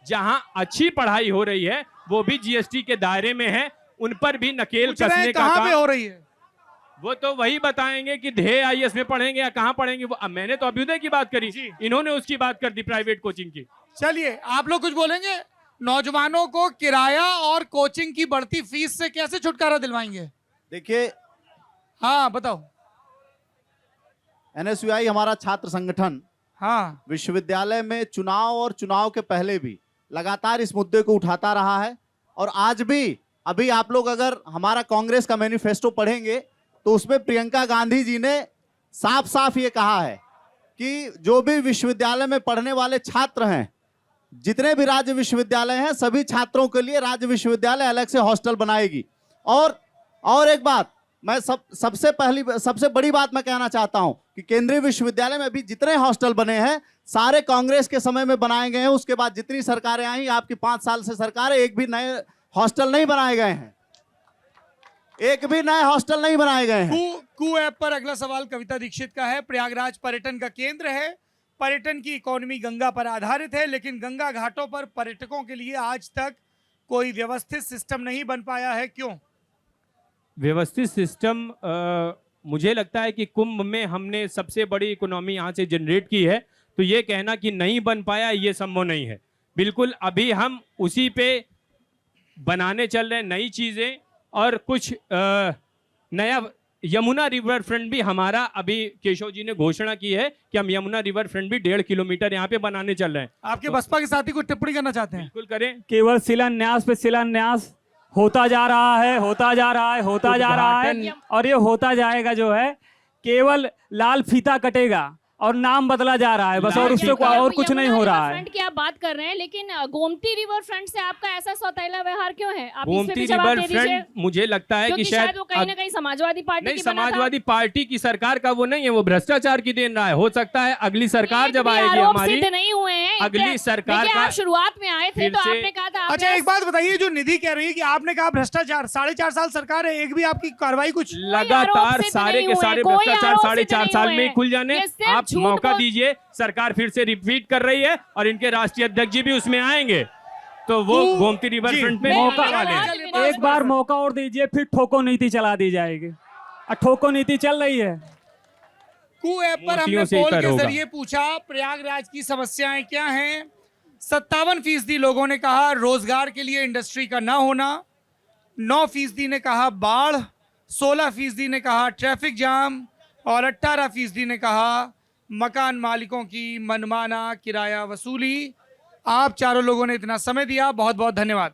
जहां अच्छी पढ़ाई हो रही है वो भी जीएसटी के दायरे में है, उन पर भी नकेल पूछ रहे कसने हैं का कहाँ पे काम हो रही है? वो तो वही बताएंगे कि ध्येय आईएएस में पढ़ेंगे या कहाँ पढ़ेंगे। वो मैंने तो अभ्युदय की बात करी, जी। इन्होंने उसकी बात कर दी प्राइवेट कोचिंग की। चलिए आप लोग कुछ बोलेंगे? नौजवानों को किराया और कोचिंग की बढ़ती फीस से कैसे छुटकारा दिलवाएंगे? देखिए, हाँ बताओ। एनएसयूआई हमारा छात्र संगठन हाँ विश्वविद्यालय में चुनाव और चुनाव के पहले भी लगातार इस मुद्दे को उठाता रहा है, और आज भी अभी आप लोग अगर हमारा कांग्रेस का मैनिफेस्टो पढ़ेंगे तो उसमें प्रियंका गांधी जी ने साफ साफ ये कहा है कि जो भी विश्वविद्यालय में पढ़ने वाले छात्र हैं, जितने भी राज्य विश्वविद्यालय हैं, सभी छात्रों के लिए राज्य विश्वविद्यालय अलग से हॉस्टल बनाएगी। और एक बात मैं सबसे बड़ी बात मैं कहना चाहता हूं कि केंद्रीय विश्वविद्यालय में अभी जितने हॉस्टल बने हैं सारे कांग्रेस के समय में बनाए गए हैं। उसके बाद जितनी सरकारें आई, आपकी 5 साल से सरकार है, एक भी नए हॉस्टल नहीं बनाए गए हैं, एक भी नए हॉस्टल नहीं बनाए गए हैं। कू ऐप पर अगला सवाल कविता दीक्षित का है। प्रयागराज पर्यटन का केंद्र है, पर्यटन की इकोनॉमी गंगा पर आधारित है, लेकिन गंगा घाटों पर पर्यटकों के लिए आज तक कोई व्यवस्थित सिस्टम नहीं बन पाया है, क्यों? व्यवस्थित सिस्टम मुझे लगता है कि कुंभ में हमने सबसे बड़ी इकोनॉमी यहाँ से जनरेट की है, तो ये कहना कि नहीं बन पाया ये संभव नहीं है। बिल्कुल अभी हम उसी पे बनाने चल रहे हैं नई चीज़ें, और कुछ नया यमुना रिवर फ्रंट भी हमारा अभी केशव जी ने घोषणा की है कि हम यमुना रिवर फ्रंट भी 1.5 किलोमीटर यहाँ पे बनाने चल रहे हैं। आपके बसपा के साथी कुछ टिप्पणी करना चाहते हैं? बिल्कुल करें। केवल शिलान्यास पे शिलान्यास होता जा रहा है, होता जा रहा है, होता जा रहा है, और ये होता जाएगा जो है, केवल लाल फीता कटेगा और नाम बदला जा रहा है बस, और उससे और कुछ नहीं हो रहा है। फ्रंट की आप बात कर रहे हैं, लेकिन गोमती रिवर फ्रंट से आपका ऐसा सौतेला व्यवहार क्यों है? आप इस पे गोमती भी जवाब रिवर दे दीजिए। फ्रंट मुझे लगता है कि क्योंकि शायद वो कहीं ना कहीं समाजवादी पार्टी नहीं, की बना था। समाजवादी पार्टी की सरकार का वो नहीं है, वो भ्रष्टाचार की देन रहा है। हो सकता है अगली सरकार एक जब भी आएगी आरोप हमारी, सिद्ध नहीं हुए हैं। अगली सरकार देखिए, का आप शुरुआत में आए थे फिर तो से- आपने कहा था अच्छा एक बात बताइए, जो निधि कह रही है कि आपने कहा भ्रष्टाचार, 4.5 साल सरकार है, एक भी आपकी कार्रवाई कुछ? लगातार सारे के सारे भ्रष्टाचार 4.5 साल में ही खुल जाने। ये सिर्फ आप झूठ मौका बोल- दीजिए, सरकार फिर से रिपीट कर रही है और इनके राष्ट्रीय अध्यक्ष जी भी उसमें आएंगे, तो वो गोमती रिवर जी, फ्रंट में मौका मौका वाले हैं। चलिए, एक बार मौका और दीजिए, फिर ठोको नीति चला दी जाएगी। ठोको नीति चल रही है। कू ऐप पर हमने मोतियों से ही पोल पर के होगा। जरिए पूछा प्रयागराज की समस्याएं क्या हैं। 57% लोगों ने कहा रोजगार के लिए इंडस्ट्री का ना होना, 9% ने कहा बाढ़, 16% ने कहा ट्रैफिक जाम, और 18% ने कहा मकान मालिकों की मनमाना किराया वसूली। आप चारों लोगों ने इतना समय दिया, बहुत बहुत धन्यवाद।